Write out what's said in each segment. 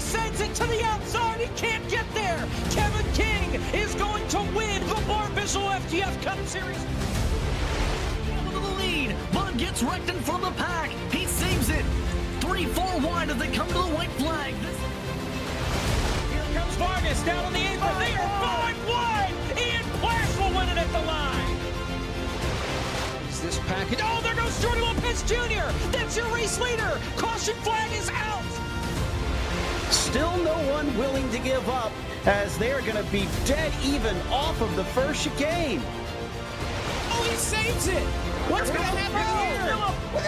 sends it to the outside. He can't get there. Kevin King is going to win the Barbizzo FTF Cup Series. Into the lead. Bud gets wrecked in front of the pack. He saves it. 3-4 wide as they come to the white flag. Here comes Vargas down on the apron. They are 5 wide. Ian Plash will win it at the line. Is this package? Oh, there goes Jordan Lopez Jr. That's your race leader. Caution flag is out. Still no one willing to give up as they're going to be dead even off of the first chicane. Oh, he saves it. What's going to happen here?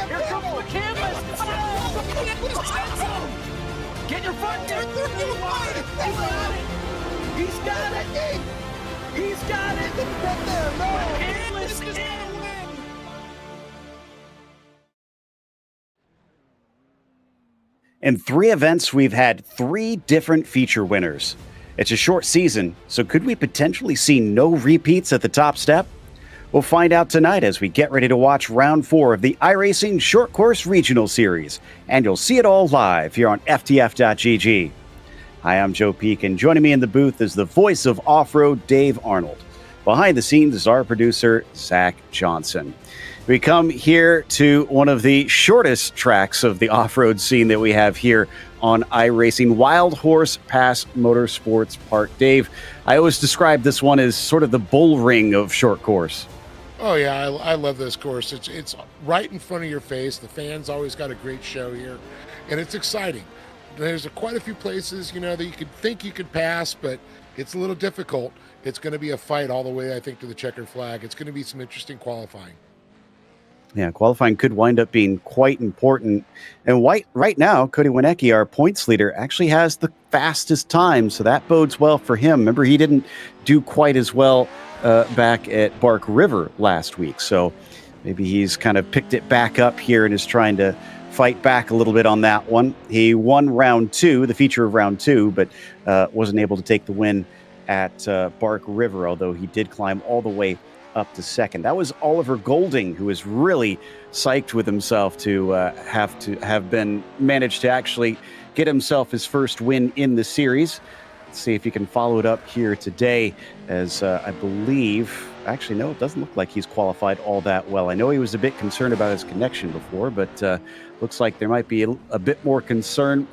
Here comes McCandless. Get your front gear. He's got it. He's got it. McCandless is in. In 3 events, we've had 3 different feature winners. It's a short season, so could we potentially see no repeats at the top step? We'll find out tonight as we get ready to watch round 4 of the iRacing Short Course Regional Series, and you'll see it all live here on FTF.gg. Hi, I'm Joe Peak, and joining me in the booth is the voice of off-road, Dave Arnold. Behind the scenes is our producer, Zach Johnson. We come here to one of the shortest tracks of the off-road scene that we have here on iRacing, Wild Horse Pass Motorsports Park. Dave, I always describe this one as sort of the bull ring of short course. Oh yeah, I love this course. It's right in front of your face. The fans always got a great show here, and it's exciting. There's quite a few places, you know, that you could think you could pass, but it's a little difficult. It's going to be a fight all the way, I think, to the checkered flag. It's going to be some interesting qualifying. Yeah, qualifying could wind up being quite important. And right now, Cody Wienecke, our points leader, actually has the fastest time, so that bodes well for him. Remember, he didn't do quite as well back at Bark River last week, so maybe he's kind of picked it back up here and is trying to fight back a little bit on that one. He won round 2, the feature of round 2, but wasn't able to take the win at Bark River, although he did climb all the way up to second. That was Oliver Golding, who was really psyched with himself to have managed to actually get himself his first win in the series. Let's see if he can follow it up here today, as I believe, actually, no, it doesn't look like he's qualified all that well. I know he was a bit concerned about his connection before, but looks like there might be a bit more concern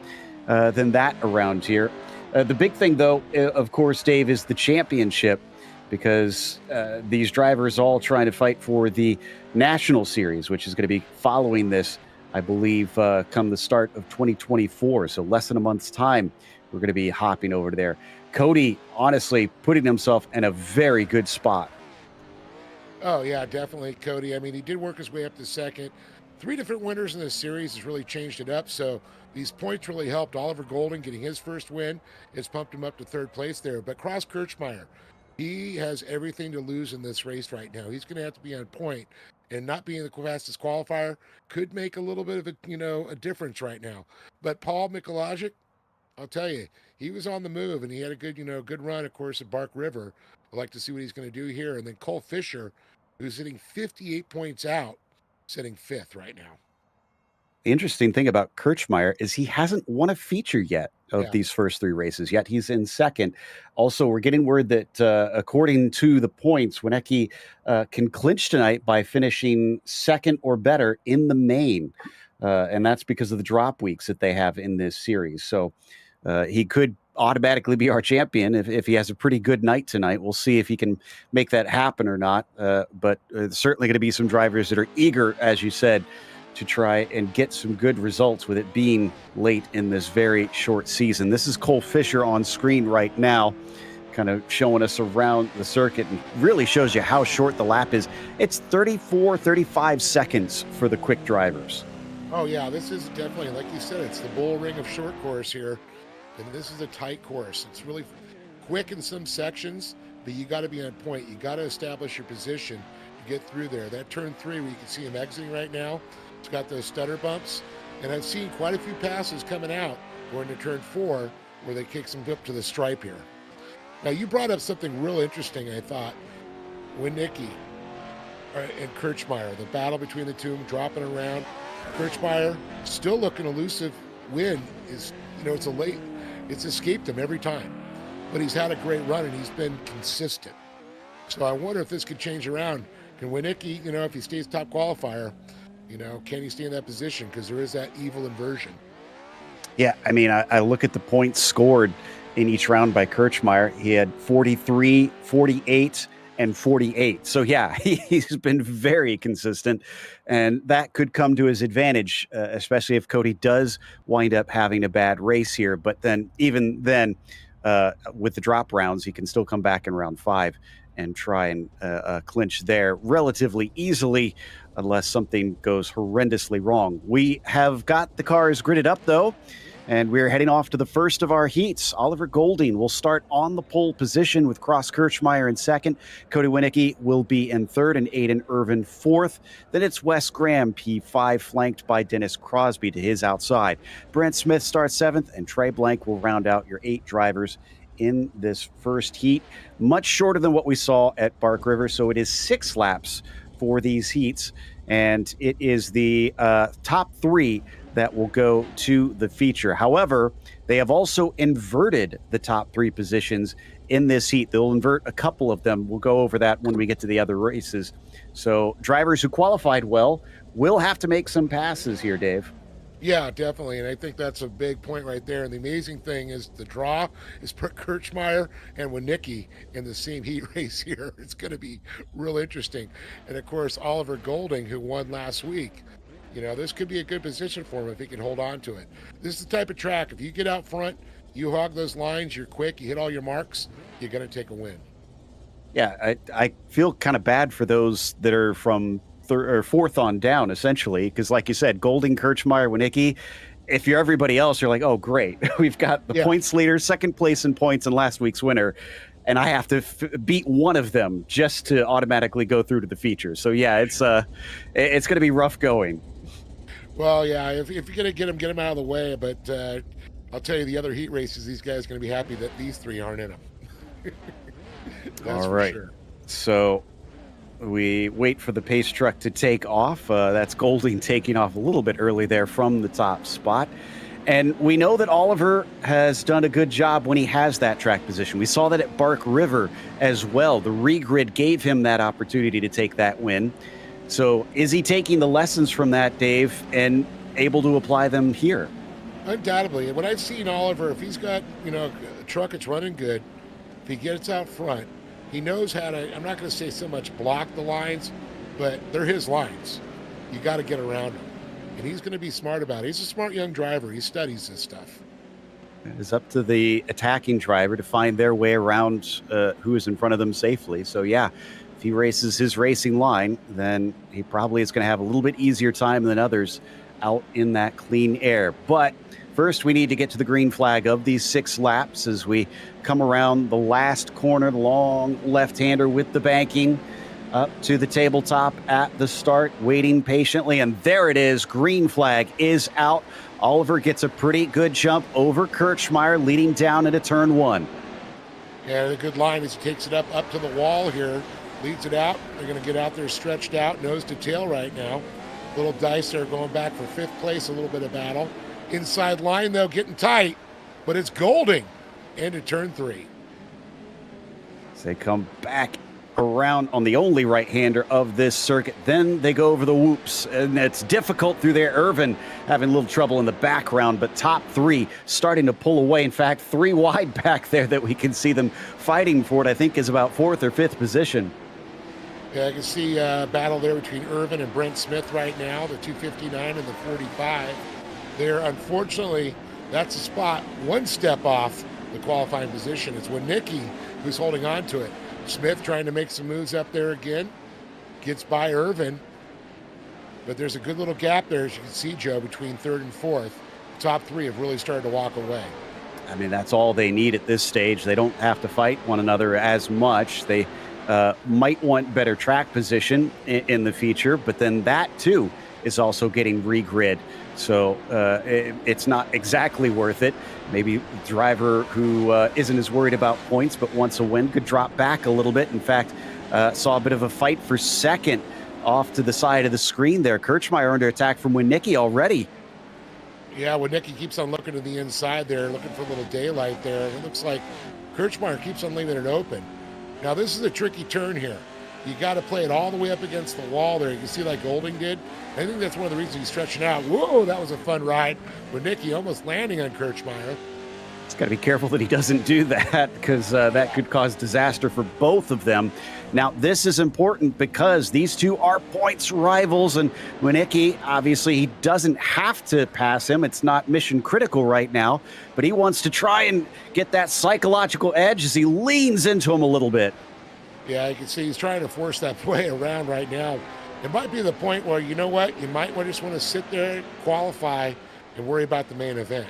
than that around here. The big thing, though, of course, Dave, is the championship, because these drivers all trying to fight for the National Series, which is going to be following this, I believe, come the start of 2024. So less than a month's time, we're going to be hopping over to there. Cody, honestly, putting himself in a very good spot. Oh, yeah, definitely, Cody. I mean, he did work his way up to second. 3 different winners in this series has really changed it up. So these points really helped Oliver Golding getting his first win. It's pumped him up to 3rd place there. But Cross Kirchmeier, he has everything to lose in this race right now. He's going to have to be on point, and not being the fastest qualifier could make a little bit of a difference right now. But Paul Mikulajic, I'll tell you, he was on the move, and he had a good run, of course, at Bark River. I'd like to see what he's going to do here. And then Cole Fisher, who's sitting 58 points out, sitting 5th right now. The interesting thing about Kirchmeier is he hasn't won a feature yet of these first 3 races, yet he's in second. Also, we're getting word that according to the points, Wienecke can clinch tonight by finishing second or better in the main. And that's because of the drop weeks that they have in this series. So he could automatically be our champion if he has a pretty good night tonight. We'll see if he can make that happen or not. But certainly going to be some drivers that are eager, as you said, to try and get some good results with it being late in this very short season. This is Cole Fisher on screen right now, kind of showing us around the circuit, and really shows you how short the lap is. It's 35 seconds for the quick drivers. Oh, yeah, this is definitely, like you said, it's the bull ring of short course here. And this is a tight course. It's really quick in some sections, but you got to be on point. You got to establish your position to get through there. That turn 3, where you can see him exiting right now, it's got those stutter bumps. And I've seen quite a few passes coming out going to turn 4 where they kick some up to the stripe here. Now, you brought up something real interesting, I thought. Wienecke and Kirchmeier, the battle between the two of them, dropping around. Kirchmeier still looking elusive. Win is, it's a late It's escaped him every time. But he's had a great run, and he's been consistent. So I wonder if this could change around. Can Winicki, if he stays top qualifier, can he stay in that position? Because there is that evil inversion. Yeah, I mean, I look at the points scored in each round by Kirchmeier. He had 43, 48, and 48. So, yeah, he's been very consistent, and that could come to his advantage, especially if Cody does wind up having a bad race here. But then, even then, with the drop rounds, he can still come back in round 5 and try and clinch there relatively easily, unless something goes horrendously wrong. We have got the cars gridded up, though, and we're heading off to the first of our heats. Oliver Golding will start on the pole position with Cross Kirchmeier in second. Cody Winicki will be in third and Aiden Irvin fourth. Then it's Wes Graham, P5, flanked by Dennis Crosby to his outside. Brent Smith starts seventh, and Trey Blank will round out your 8 drivers in this first heat. Much shorter than what we saw at Bark River, so it is 6 laps for these heats, and it is the top 3 that will go to the feature. However, they have also inverted the top 3 positions in this heat. They'll invert a couple of them. We'll go over that when we get to the other races. So drivers who qualified well will have to make some passes here, Dave. Yeah, definitely. And I think that's a big point right there. And the amazing thing is the draw is put Kirchmeier and Winicki in the same heat race here. It's going to be real interesting. And of course, Oliver Golding, who won last week, this could be a good position for him if he can hold on to it. This is the type of track, if you get out front, you hog those lines, you're quick, you hit all your marks, you're going to take a win. Yeah, I feel kind of bad for those that are from fourth on down, essentially, because like you said, Golding, Kirchmeier, Winicki, if you're everybody else, you're like, oh, great. We've got the points leader, second place in points, and last week's winner, and I have to beat one of them just to automatically go through to the feature. So, yeah, it's going to be rough going. Well, yeah, if you're going to get them out of the way. But I'll tell you, the other heat races, these guys are going to be happy that these 3 aren't in them. That's all right. for sure. So we wait for the pace truck to take off. That's Golding taking off a little bit early there from the top spot. And we know that Oliver has done a good job when he has that track position. We saw that at Bark River as well. The regrid gave him that opportunity to take that win. So is he taking the lessons from that, Dave, and able to apply them here? Undoubtedly. When I've seen Oliver, if he's got, a truck that's running good, if he gets out front, he knows how to, I'm not going to say so much block the lines, but they're his lines. You got to get around him. And he's going to be smart about it. He's a smart young driver. He studies this stuff. It's up to the attacking driver to find their way around who is in front of them safely. So, yeah, if he races his racing line, then he probably is going to have a little bit easier time than others out in that clean air. But first, we need to get to the green flag of these 6 laps as we come around the last corner, the long left-hander with the banking up to the tabletop at the start, waiting patiently. And there it is. Green flag is out. Oliver gets a pretty good jump over Kirchmeier, leading down into turn 1. Yeah, the good line is he takes it up to the wall here, leads it out. They're going to get out there stretched out, nose to tail right now. Little dice there going back for 5th place, a little bit of battle. Inside line, though, getting tight, but it's Golding into turn 3. As they come back around on the only right-hander of this circuit, then they go over the whoops, and it's difficult through there. Irvin having a little trouble in the background, but top 3 starting to pull away. In fact, 3 wide back there that we can see them fighting for it, I think is about 4th or 5th position. Yeah, I can see a battle there between Irvin and Brent Smith right now, the 259 and the 45. There, unfortunately, that's a spot 1 step off the qualifying position. It's Winicki who's holding on to it. Smith trying to make some moves up there again. Gets by Irvin. But there's a good little gap there, as you can see, Joe, between 3rd and 4th. The top 3 have really started to walk away. I mean, that's all they need at this stage. They don't have to fight one another as much. They might want better track position in the feature, but then that, too, is also getting regrid. So it's not exactly worth it. Maybe the driver who isn't as worried about points but wants a win could drop back a little bit. In fact, saw a bit of a fight for second off to the side of the screen there. Kirchmeier under attack from Winicki already. Yeah, when Nicky keeps on looking to the inside there, looking for a little daylight there, it looks like Kirchmeier keeps on leaving it open. Now, this is a tricky turn here. You got to play it all the way up against the wall there. You can see like Golding did. I think that's one of the reasons he's stretching out. Whoa, that was a fun ride with Nicky almost landing on Kirchmeier. He's got to be careful that he doesn't do that because that could cause disaster for both of them. Now, this is important because these two are points rivals, and Winicki, obviously, he doesn't have to pass him. It's not mission critical right now, but he wants to try and get that psychological edge as he leans into him a little bit. Yeah, you can see he's trying to force that play around right now. It might be the point where, you know what, you might just want to sit there, qualify, and worry about the main event.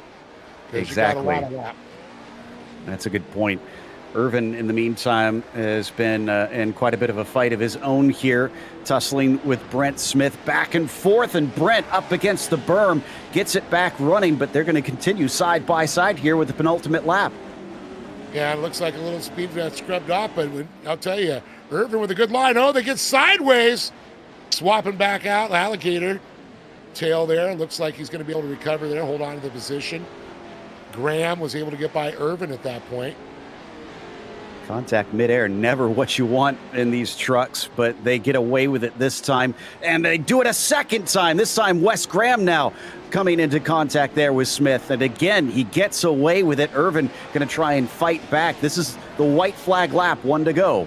Exactly. You got a lot of lap. That's a good point. Irvin, in the meantime, has been in quite a bit of a fight of his own here, tussling with Brent Smith back and forth, and Brent up against the berm, gets it back running, but they're going to continue side by side here with the penultimate lap. Yeah, it looks like a little speed got scrubbed off, but I'll tell you, Irvin with a good line. Oh, they get sideways. Swapping back out, Alligator. Tail there. Looks like he's going to be able to recover there, hold on to the position. Graham was able to get by Irvin at that point. Contact midair, never what you want in these trucks, but they get away with it this time, and they do it a second time. This time, Wes Graham now coming into contact there with Smith, and again, he gets away with it. Irvin going to try and fight back. This is the white flag lap, 1 to go.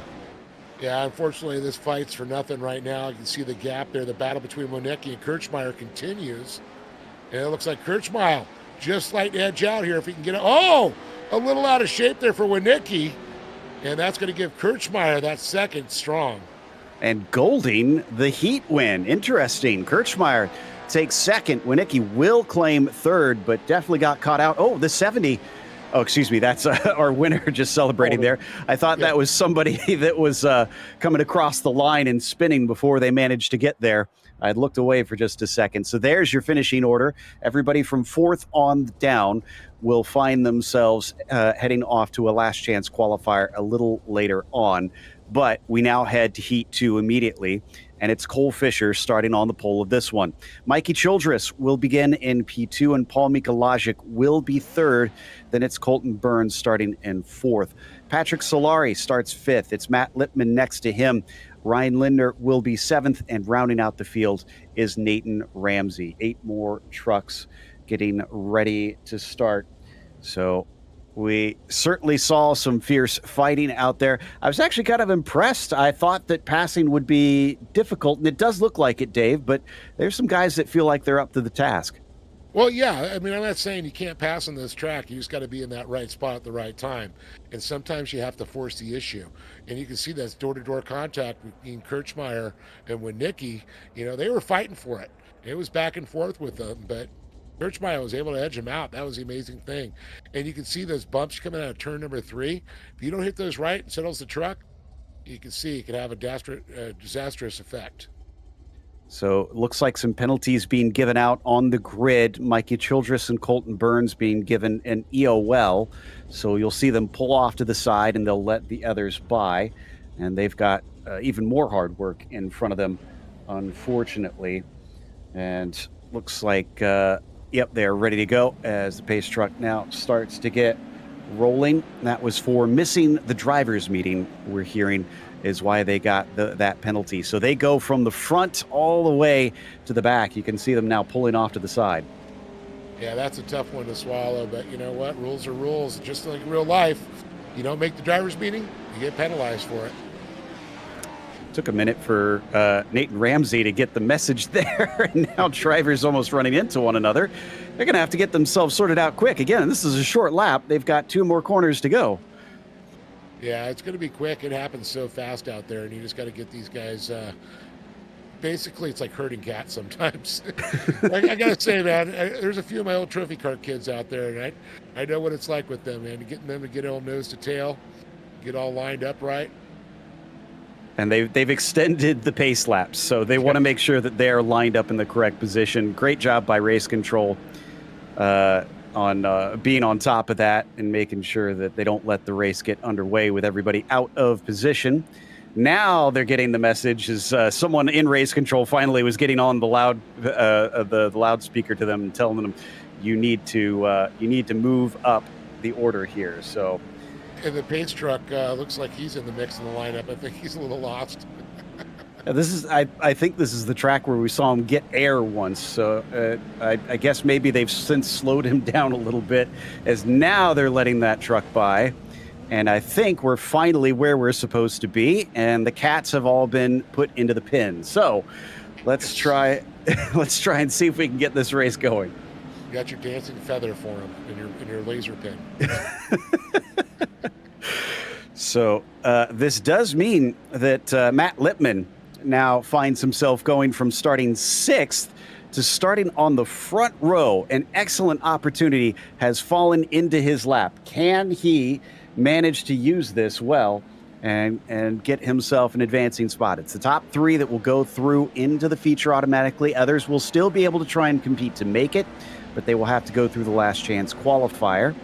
Yeah, unfortunately, this fight's for nothing right now. You can see the gap there. The battle between Winicki and Kirchmeier continues, and it looks like Kirchmeier just slight edge out here if he can get it. Oh, a little out of shape there for Winicki. And that's going to give Kirchmeier that second strong. And Golding, the heat win. Interesting. Kirchmeier takes second. Winicki will claim third, but definitely got caught out. Oh, the 70. Oh, excuse me. That's our winner just celebrating there. I thought that was somebody that was coming across the line and spinning before they managed to get there. I looked away for just a second. So there's your finishing order. Everybody from fourth on down will find themselves heading off to a last chance qualifier a little later on. But we now head to Heat 2 immediately, and it's Cole Fisher starting on the pole of this one. Mikey Childress will begin in P2, and Paul Mikalajic will be third. Then it's Colton Burns starting in fourth. Patrick Solari starts fifth. It's Matt Lipman next to him. Ryan Linder will be seventh, and rounding out the field is Nathan Ramsey. 8 more trucks getting ready to start. So we certainly saw some fierce fighting out there. I was actually kind of impressed. I thought that passing would be difficult, and it does look like it, Dave, but there's some guys that feel like they're up to the task. Well, yeah, I mean, I'm not saying you can't pass on this track. You just got to be in that right spot at the right time. And sometimes you have to force the issue. And you can see that's door-to-door contact between Kirchmeier and Winicki. You know, they were fighting for it. It was back and forth with them, but Kirchmeier was able to edge him out. That was the amazing thing. And you can see those bumps coming out of turn number 3. If you don't hit those right and settles the truck, you can see it can have a disastrous effect. So it looks like some penalties being given out on the grid. Mikey Childress and Colton Burns being given an EOL. So you'll see them pull off to the side, and they'll let the others by. And they've got even more hard work in front of them, unfortunately. And looks like, yep, they're ready to go as the pace truck now starts to get rolling. That was for missing the driver's meeting, we're hearing, is why they got that penalty. So they go from the front all the way to the back. You can see them now pulling off to the side. Yeah, that's a tough one to swallow, but you know what? Rules are rules. Just like real life, you don't make the driver's meeting, you get penalized for it. Took a minute for Nathan Ramsey to get the message there. And now drivers almost running into one another. They're going to have to get themselves sorted out quick. Again, this is a short lap. They've got 2 more corners to go. Yeah, it's going to be quick. It happens so fast out there, and you just got to get these guys. Basically, it's like herding cats sometimes. I got to say, man, there's a few of my old trophy car kids out there, and I know what it's like with them, man. Getting them to get all nose to tail, get all lined up right. And they've extended the pace laps, so they want to make sure that they're lined up in the correct position. Great job by race control on being on top of that and making sure that they don't let the race get underway with everybody out of position. Now they're getting the message as someone in race control finally was getting on the the loudspeaker to them and telling them, you need to move up the order here. So, and the pace truck looks like he's in the mix in the lineup. I think he's a little lost. I think this is the track where we saw him get air once. So I guess maybe they've since slowed him down a little bit, as now they're letting that truck by. And I think we're finally where we're supposed to be, and the cats have all been put into the pen. So let's try and see if we can get this race going. You got your dancing feather for him in your laser pin. So this does mean that Matt Lipman now finds himself going from starting 6th to starting on the front row. An excellent opportunity has fallen into his lap. Can he manage to use this well and get himself an advancing spot? It's the top 3 that will go through into the feature automatically. Others will still be able to try and compete to make it, but they will have to go through the last chance qualifier.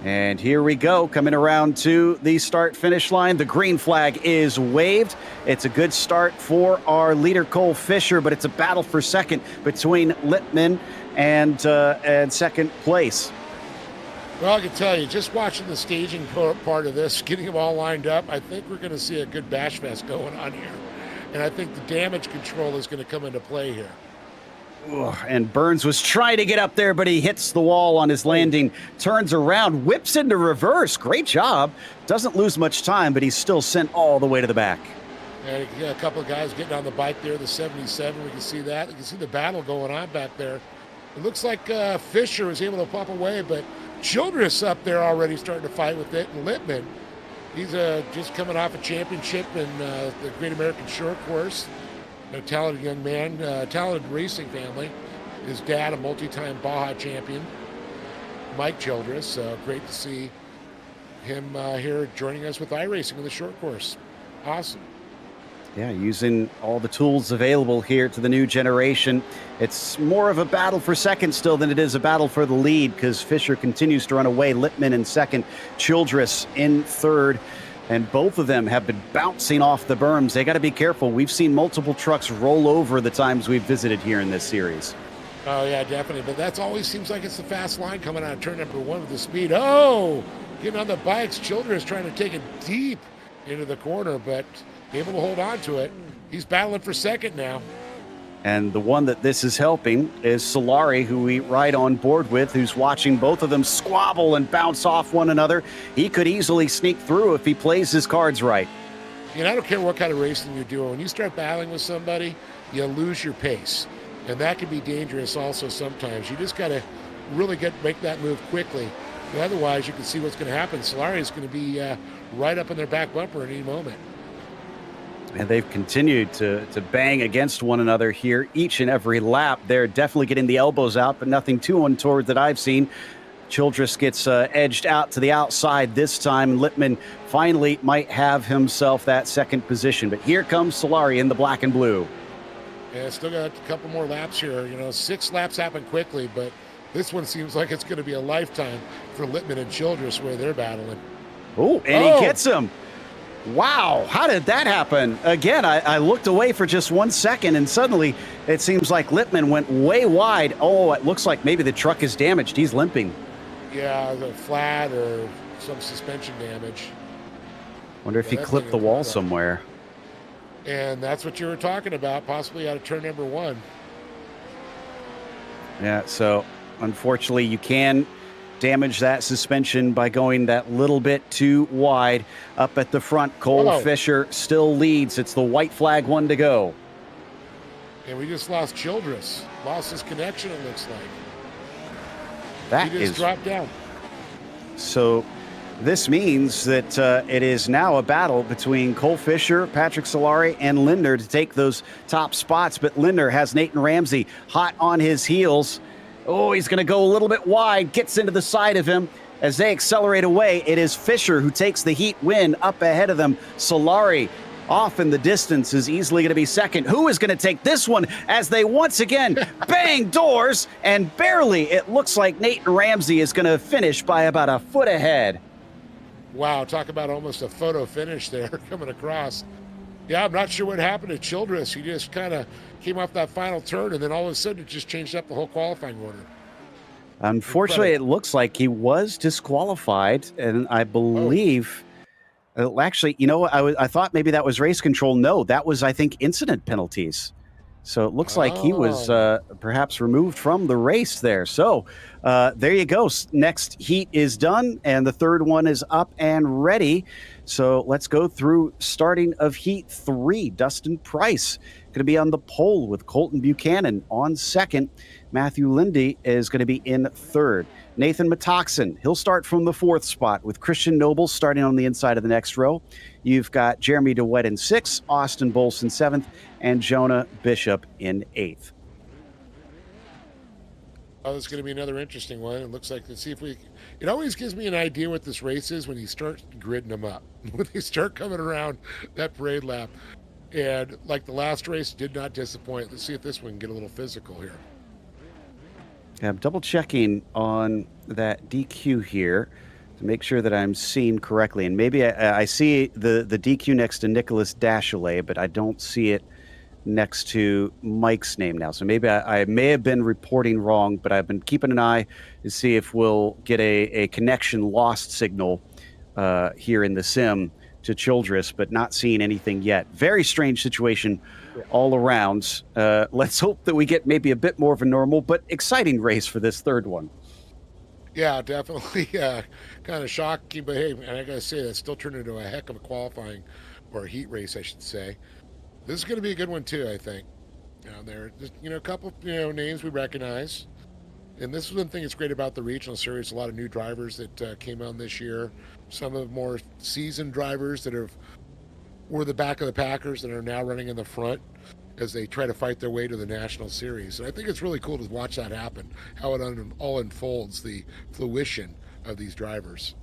And here we go, coming around to the start-finish line. The green flag is waved. It's a good start for our leader, Cole Fisher, but it's a battle for second between Lippman and second place. Well, I can tell you, just watching the staging part of this, getting them all lined up, I think we're going to see a good bash fest going on here. And I think the damage control is going to come into play here. And Burns was trying to get up there, but he hits the wall on his landing, turns around, whips into reverse. Great job. Doesn't lose much time, but he's still sent all the way to the back. And a couple of guys getting on the bike there, the 77. We can see that. You can see the battle going on back there. It looks like Fisher was able to pop away, but Childress up there already starting to fight with it. And Lippman, he's just coming off a championship in the Great American Short Course. A talented young man, talented racing family. His dad, a multi-time Baja champion, Mike Childress. Great to see him here joining us with iRacing in the short course. Awesome. Yeah, using all the tools available here to the new generation. It's more of a battle for second still than it is a battle for the lead, because Fisher continues to run away. Lippman in second, Childress in third. And both of them have been bouncing off the berms. They got to be careful. We've seen multiple trucks roll over the times we've visited here in this series. Oh, yeah, definitely. But that always seems like it's the fast line coming out of turn number 1 with the speed. Oh, getting on the bikes. Childress trying to take it deep into the corner, but able to hold on to it. He's battling for second now. And the one that this is helping is Solari, who we ride on board with, who's watching both of them squabble and bounce off one another. He could easily sneak through if he plays his cards right. I don't care what kind of racing you're doing. When you start battling with somebody, you lose your pace. And that can be dangerous also sometimes. You just got to really make that move quickly. But otherwise, you can see what's going to happen. Solari is going to be right up in their back bumper at any moment. And they've continued to bang against one another here each and every lap. They're definitely getting the elbows out, but nothing too untoward that I've seen. Childress gets edged out to the outside this time. Lippman finally might have himself that second position. But here comes Solari in the black and blue. Yeah, still got a couple more laps here. 6 laps happen quickly, but this one seems like it's going to be a lifetime for Lippman and Childress where they're battling. Oh, and he gets him. Wow, how did that happen? Again, I looked away for just 1 second, and suddenly it seems like Lippman went way wide. Oh, it looks like maybe the truck is damaged. He's limping. Yeah, the flat or some suspension damage. Wonder if he clipped the wall somewhere. And that's what you were talking about, possibly out of turn number 1. Yeah, so unfortunately you can damage that suspension by going that little bit too wide. Up at the front, Cole Fisher still leads. It's the white flag one to go. And we just lost Childress. Lost his connection, it looks like. He just dropped down. So this means that it is now a battle between Cole Fisher, Patrick Solari, and Linder to take those top spots. But Linder has Nathan Ramsey hot on his heels. Oh, he's going to go a little bit wide, gets into the side of him. As they accelerate away, it is Fisher who takes the heat win up ahead of them. Solari off in the distance is easily going to be second. Who is going to take this one as they once again bang doors, and barely it looks like Nathan Ramsey is going to finish by about a foot ahead. Wow, talk about almost a photo finish there coming across. Yeah, I'm not sure what happened to Childress. He just kind of came off that final turn, and then all of a sudden it just changed up the whole qualifying order. Unfortunately, it looks like he was disqualified, and I believe... Actually, you know, I thought maybe that was race control. No, that was, I think, incident penalties. So it looks like he was perhaps removed from the race there. So there you go. Next heat is done, and the third one is up and ready. So let's go through starting of heat 3. Dustin Price going to be on the pole with Colton Buchanan on second. Matthew Lindy is going to be in third. Nathan Metoxen, he'll start from the 4th spot with Christian Noble starting on the inside of the next row. You've got Jeremy DeWitt in 6th, Austin Bolson 7th, and Jonah Bishop in 8th. Oh, this is going to be another interesting one. It looks like, let's see if we... It always gives me an idea what this race is when you start gridding them up. When they start coming around that parade lap. And like the last race, did not disappoint. Let's see if this one can get a little physical here. I'm double checking on that DQ here to make sure that I'm seeing correctly. And maybe I see the DQ next to Nicholas Dashley, but I don't see it next to Mike's name now. So maybe I may have been reporting wrong, but I've been keeping an eye to see if we'll get a connection lost signal here in the sim to Childress, but not seeing anything yet. Very strange situation all around. Let's hope that we get maybe a bit more of a normal but exciting race for this third one. Yeah, definitely kind of shocking, but hey, and I gotta say, that still turned into a heck of a qualifying, or a heat race, I should say. This is going to be a good one too, I think. There are just, a couple names we recognize. And this is one thing that's great about the regional series. A lot of new drivers that came on this year. Some of the more seasoned drivers that were the back of the Packers that are now running in the front as they try to fight their way to the national series. And I think it's really cool to watch that happen, how it all unfolds, the fruition of these drivers.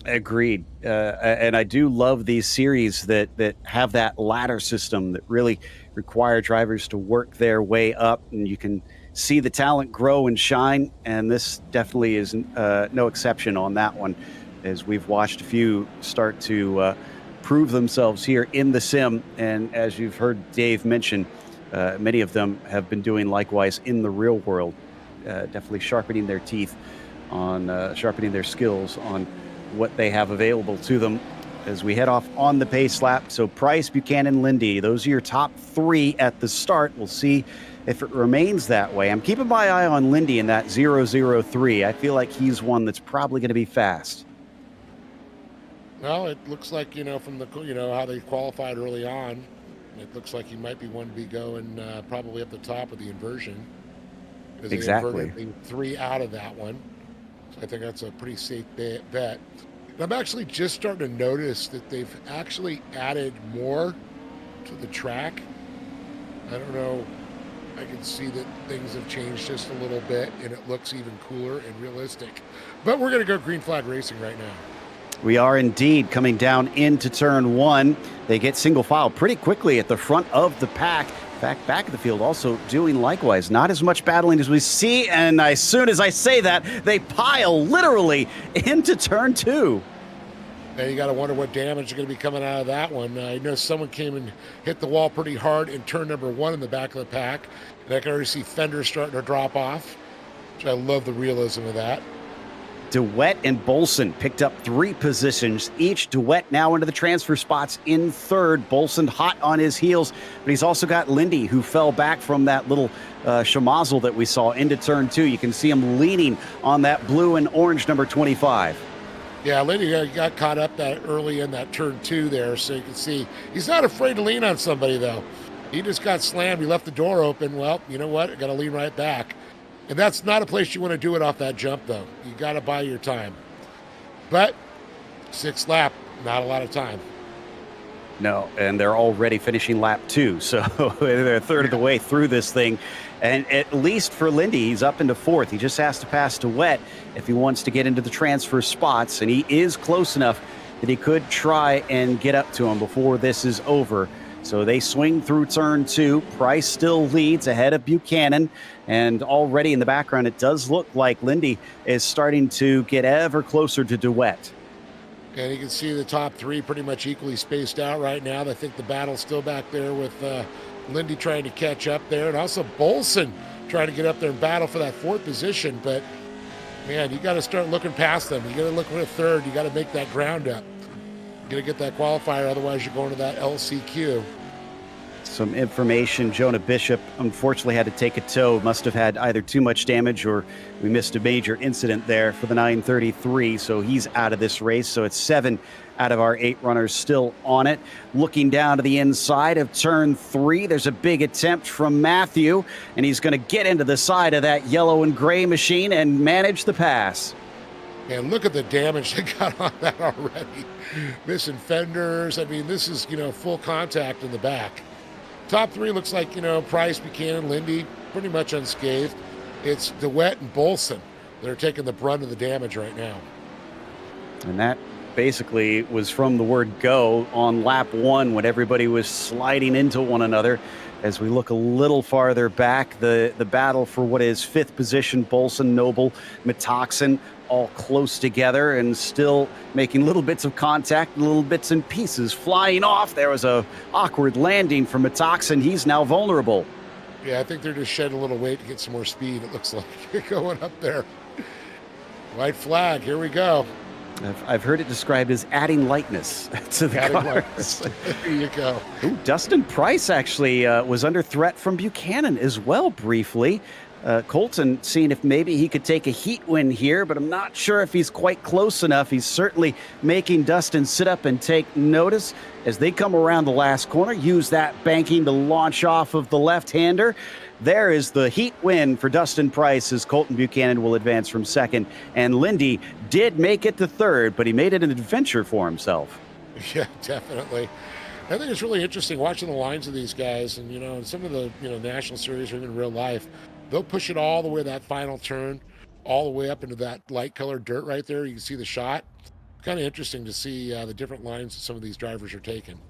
Agreed. And I do love these series that have that ladder system that really require drivers to work their way up, and you can see the talent grow and shine. And this definitely is no exception on that one, as we've watched a few start to prove themselves here in the sim. And as you've heard Dave mention, many of them have been doing likewise in the real world, definitely sharpening their teeth on sharpening their skills on what they have available to them as we head off on the pace lap. So Price, Buchanan, Lindy, those are your top 3 at the start. We'll see if it remains that way. I'm keeping my eye on Lindy in that 003. I feel like he's one that's probably going to be fast. Well, it looks like, from the, how they qualified early on, it looks like he might be one to be going probably up the top of the inversion. Exactly. They inverted 3 out of that one. So I think that's a pretty safe bet. And I'm actually just starting to notice that they've actually added more to the track. I don't know. I can see that things have changed just a little bit, and it looks even cooler and realistic. But we're going to go green flag racing right now. We are indeed coming down into turn 1. They get single file pretty quickly at the front of the pack. In fact, back of the field also doing likewise. Not as much battling as we see, and as soon as I say that, they pile literally into turn 2. Now you got to wonder what damage is going to be coming out of that one. I know someone came and hit the wall pretty hard in turn number 1 in the back of the pack. And I can already see fenders starting to drop off, which I love the realism of that. DeWitt and Bolson picked up 3 positions each. DeWitt now into the transfer spots in third. Bolson hot on his heels, but he's also got Lindy, who fell back from that little schmozzle that we saw into turn 2. You can see him leaning on that blue and orange number 25. Yeah, Lindy got caught up that early in that turn 2 there, so you can see he's not afraid to lean on somebody, though. He just got slammed. He left the door open. Well, you know what? I got to lean right back. And that's not a place you want to do it off that jump, though. You got to buy your time. But 6th lap, not a lot of time. No, and they're already finishing lap 2, so they're a third of the way through this thing. And at least for Lindy, he's up into 4th. He just has to pass DeWitt if he wants to get into the transfer spots, and he is close enough that he could try and get up to him before this is over. So they swing through turn 2. Price still leads ahead of Buchanan. And already in the background, it does look like Lindy is starting to get ever closer to DeWitt. And you can see the top three pretty much equally spaced out right now. I think the battle's still back there with Lindy trying to catch up there, and also Bolson trying to get up there and battle for that fourth position. But, man, you got to start looking past them. You got to look for a third. You got to make that ground up. You got to get that qualifier, otherwise you're going to that LCQ. Some information, Jonah Bishop unfortunately had to take a tow. Must have had either too much damage or we missed a major incident there for the 933, so he's out of this race. So it's 7 out of our 8 runners still on it. Looking down to the inside of turn 3, there's a big attempt from Matthew, and he's going to get into the side of that yellow and gray machine and manage the pass. And look at the damage they got on that already. Missing fenders. I mean, this is, full contact in the back. Top 3 looks like, Price, Buchanan, Lindy, pretty much unscathed. It's DeWitt and Bolson that are taking the brunt of the damage right now. And that basically was from the word go on lap 1 when everybody was sliding into one another. As we look a little farther back, the battle for what is 5th position, Bolson, Noble, Metoxen, all close together and still making little bits of contact, little bits and pieces flying off. There was a awkward landing for Metoxen. He's now vulnerable. Yeah, I think they're just shedding a little weight to get some more speed, it looks like, going up there. White flag, here we go. I've heard it described as adding lightness to the cars. There you go. Ooh, Dustin Price actually was under threat from Buchanan as well briefly. Colton seeing if maybe he could take a heat win here, but I'm not sure if he's quite close enough. He's certainly making Dustin sit up and take notice as they come around the last corner. Use that banking to launch off of the left-hander. There is the heat win for Dustin Price as Colton Buchanan will advance from 2nd. And Lindy did make it to 3rd, but he made it an adventure for himself. Yeah, definitely. I think it's really interesting watching the lines of these guys, and in some of the national series or even real life, they'll push it all the way that final turn, all the way up into that light colored dirt right there. You can see the shot. Kind of interesting to see the different lines that some of these drivers are taking.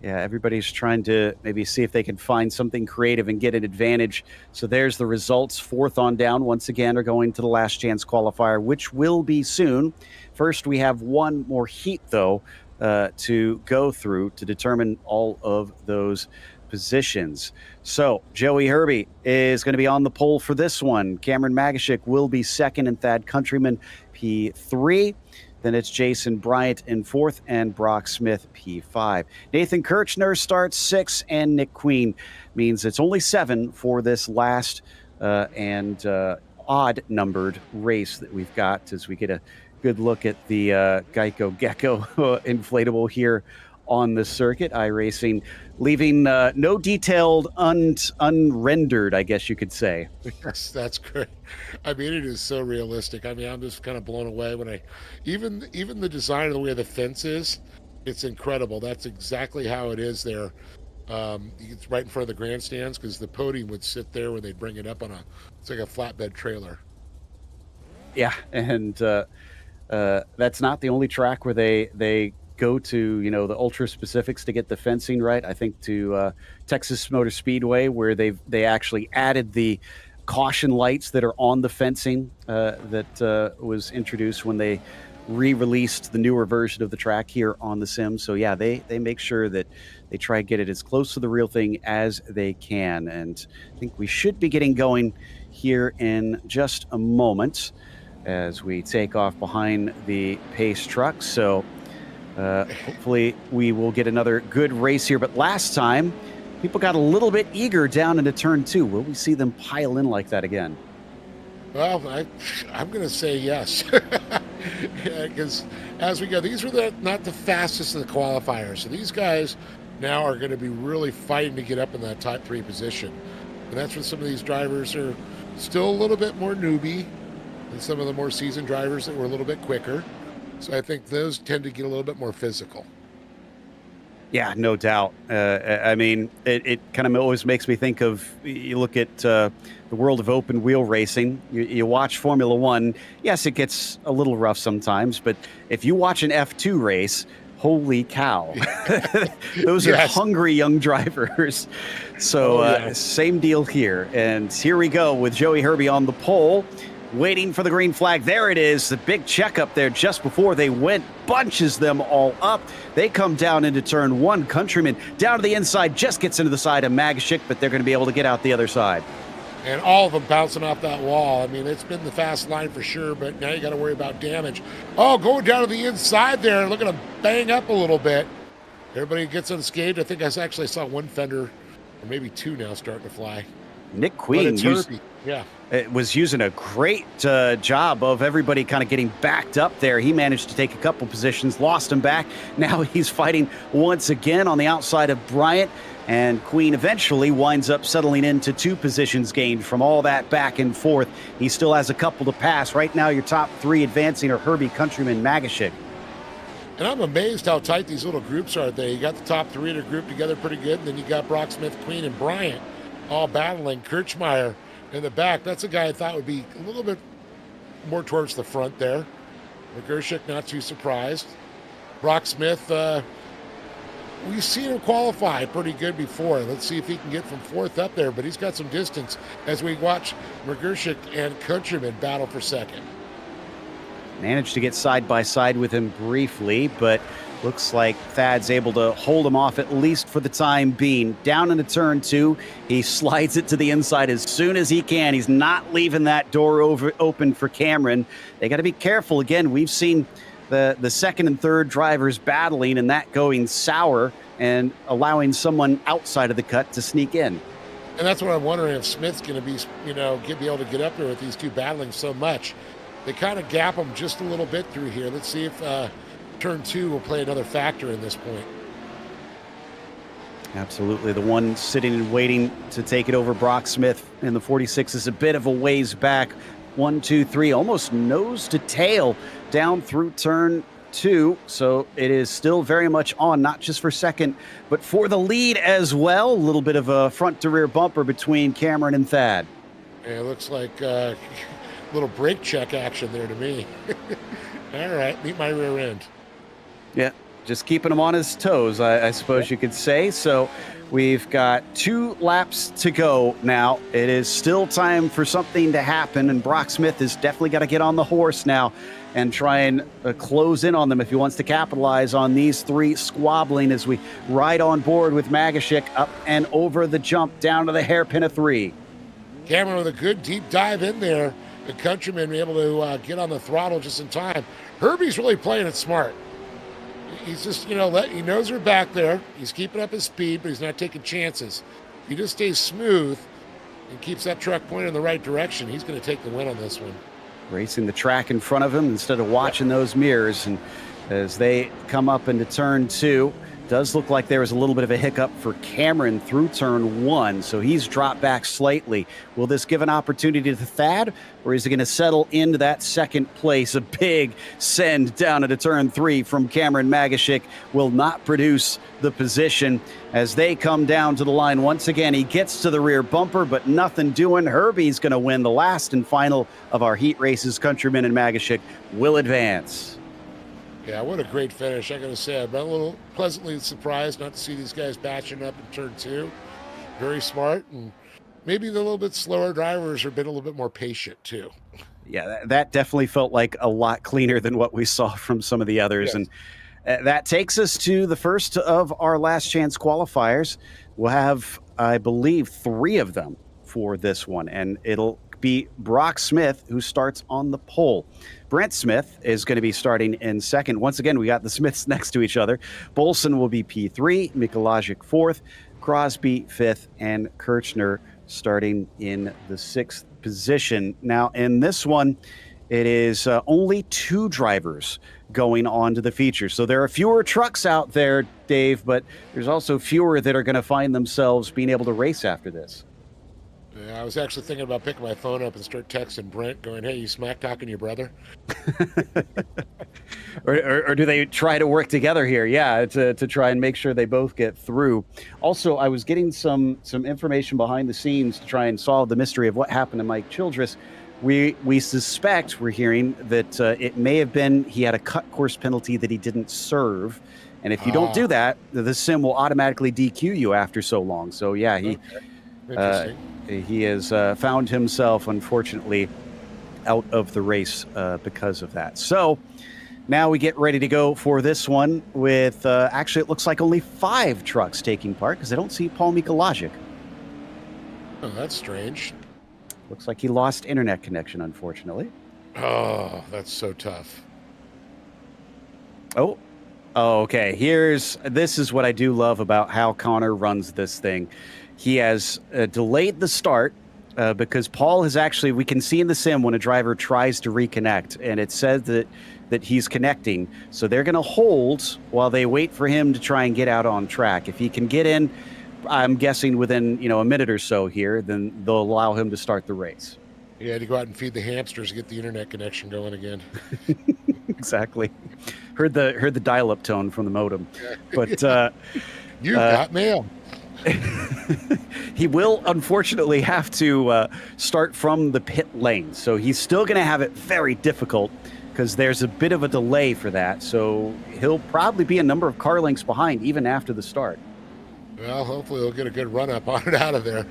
Yeah, everybody's trying to maybe see if they can find something creative and get an advantage. So there's the results. 4th on down, once again, are going to the last chance qualifier, which will be soon. First, we have one more heat, though, to go through to determine all of those positions. So Joey Herbie is going to be on the pole for this one. Cameron Magashik will be 2nd and Thad Countryman P3. Then it's Jason Bryant in 4th and Brock Smith P5. Nathan Kirchner starts 6th and Nick Queen means it's only 7 for this last and odd numbered race that we've got as we get a good look at the Geico Gecko inflatable here on the circuit. iRacing leaving no detailed unrendered, I guess you could say. Yes, that's great. I mean, it is so realistic. I mean, I'm just kind of blown away when even the design of the way the fence is, it's incredible. That's exactly how it is there. It's right in front of the grandstands because the podium would sit there when they'd bring it up on it's like a flatbed trailer. Yeah, and that's not the only track where they go to, the ultra specifics to get the fencing right. I think to Texas Motor Speedway, where they actually added the caution lights that are on the fencing that was introduced when they re-released the newer version of the track here on the sim. So yeah, they make sure that they try to get it as close to the real thing as they can. And I think we should be getting going here in just a moment as we take off behind the pace truck. So hopefully we will get another good race here. But last time, people got a little bit eager down into turn 2. Will we see them pile in like that again? Well, I'm going to say yes. Because as we go, these were not the fastest of the qualifiers. So these guys now are going to be really fighting to get up in that top 3 position. And that's when some of these drivers are still a little bit more newbie than some of the more seasoned drivers that were a little bit quicker. So I think those tend to get a little bit more physical. Yeah, no doubt. I mean, it kind of always makes me think of, you look at the world of open wheel racing, you watch Formula One. Yes, it gets a little rough sometimes, but if you watch an F2 race, holy cow. Those are hungry young drivers. So same deal here. And here we go with Joey Herbie on the pole. waiting for the green flag. There it is, the big checkup there just before they went, bunches them all up. They come down into turn one. Countryman down to the inside, just gets into the side of Magashik, but they're going to be able to get out the other side. And all of them bouncing off that wall. I mean, it's been the fast line for sure, but now you got to worry about damage. Oh, going down to the inside there, looking to bang up a little bit. Everybody gets unscathed. I think I actually saw one fender, or maybe two now, starting to fly. Nick Queen was using a great job of everybody kind of getting backed up there. He managed to take a couple positions, lost him back. Now he's fighting once again on the outside of Bryant, and Queen eventually winds up settling into 2 positions gained from all that back and forth. He still has a couple to pass. Right now your top 3 advancing are Herbie, Countryman, Magashik. And I'm amazed how tight these little groups are there. You got the top 3 that are grouped together pretty good, and then you got Brock Smith, Queen, and Bryant all battling. Kirchmeier in the back. That's a guy I thought would be a little bit more towards the front there. McGurshik, not too surprised. Brock Smith, we've seen him qualify pretty good before. Let's see if he can get from 4th up there, but he's got some distance as we watch McGurshik and Countryman battle for 2nd. Managed to get side by side with him briefly, but looks like Thad's able to hold him off at least for the time being. Down into turn 2, he slides it to the inside as soon as he can. He's not leaving that door open for Cameron. They got to be careful. Again, we've seen the second and third drivers battling and that going sour and allowing someone outside of the cut to sneak in. And that's what I'm wondering, if Smith's going to be, be able to get up there with these 2 battling so much. They kind of gap them just a little bit through here. Let's see if turn 2 will play another factor in this point. Absolutely. The one sitting and waiting to take it over, Brock Smith in the 46, is a bit of a ways back. 1, 2, 3, almost nose to tail down through turn 2. So it is still very much on, not just for second, but for the lead as well. A little bit of a front to rear bumper between Cameron and Thad. Yeah, it looks like a little brake check action there to me. All right, meet my rear end. Yeah, just keeping him on his toes, I suppose you could say. So we've got 2 laps to go now. It is still time for something to happen, and Brock Smith has definitely got to get on the horse now and try and close in on them if he wants to capitalize on these 3 squabbling as we ride on board with Magashik up and over the jump down to the hairpin of 3. Cameron with a good deep dive in there. The Countryman able to get on the throttle just in time. Herbie's really playing it smart. He's just, he knows they're back there. He's keeping up his speed, but he's not taking chances. If he just stays smooth and keeps that truck pointed in the right direction, he's going to take the win on this one. Racing the track in front of him instead of watching those mirrors. And as they come up into turn 2, does look like there was a little bit of a hiccup for Cameron through turn 1, so he's dropped back slightly. Will this give an opportunity to Thad, or is he going to settle into that second place? A big send down into turn 3 from Cameron Magashik will not produce the position as they come down to the line. Once again, he gets to the rear bumper, but nothing doing. Herbie's going to win the last and final of our heat races. Countryman and Magashik will advance. Yeah, what a great finish. I got to say, I've been a little pleasantly surprised not to see these guys batching up in turn 2. Very smart, and maybe the little bit slower drivers have been a little bit more patient too. Yeah, that definitely felt like a lot cleaner than what we saw from some of the others. Yes. And that takes us to the first of our last chance qualifiers. We'll have, I believe, 3 of them for this one, and it'll be Brock Smith who starts on the pole. Brent Smith is going to be starting in second. Once again, we got the Smiths next to each other. Bolson will be P3, Mikolajic 4th, Crosby 5th, and Kirchner starting in the 6th position. Now, in this one, it is only 2 drivers going on to the feature. So there are fewer trucks out there, Dave, but there's also fewer that are going to find themselves being able to race after this. Yeah, I was actually thinking about picking my phone up and start texting Brent going, hey, you smack talking your brother? or do they try to work together here? Yeah, to try and make sure they both get through. Also, I was getting some information behind the scenes to try and solve the mystery of what happened to Mike Childress. We suspect, we're hearing, that it may have been he had a cut course penalty that he didn't serve. And if you don't do that, the sim will automatically DQ you after so long. So, yeah, he has found himself, unfortunately, out of the race because of that. So now we get ready to go for this one with, actually, it looks like only 5 trucks taking part because I don't see Paul Mikulajic. Oh, that's strange. Looks like he lost internet connection, unfortunately. Oh, that's so tough. Oh, okay. This is what I do love about how Connor runs this thing. He has delayed the start because Paul has actually, we can see in the sim when a driver tries to reconnect, and it says that he's connecting. So they're going to hold while they wait for him to try and get out on track. If he can get in, I'm guessing within a minute or so here, then they'll allow him to start the race. Yeah, to go out and feed the hamsters to get the internet connection going again. Exactly. Heard the dial-up tone from the modem, but you got mail. He will unfortunately have to start from the pit lane, so he's still going to have it very difficult because there's a bit of a delay for that. So he'll probably be a number of car lengths behind even after the start. Well, hopefully he'll get a good run up on it out of there.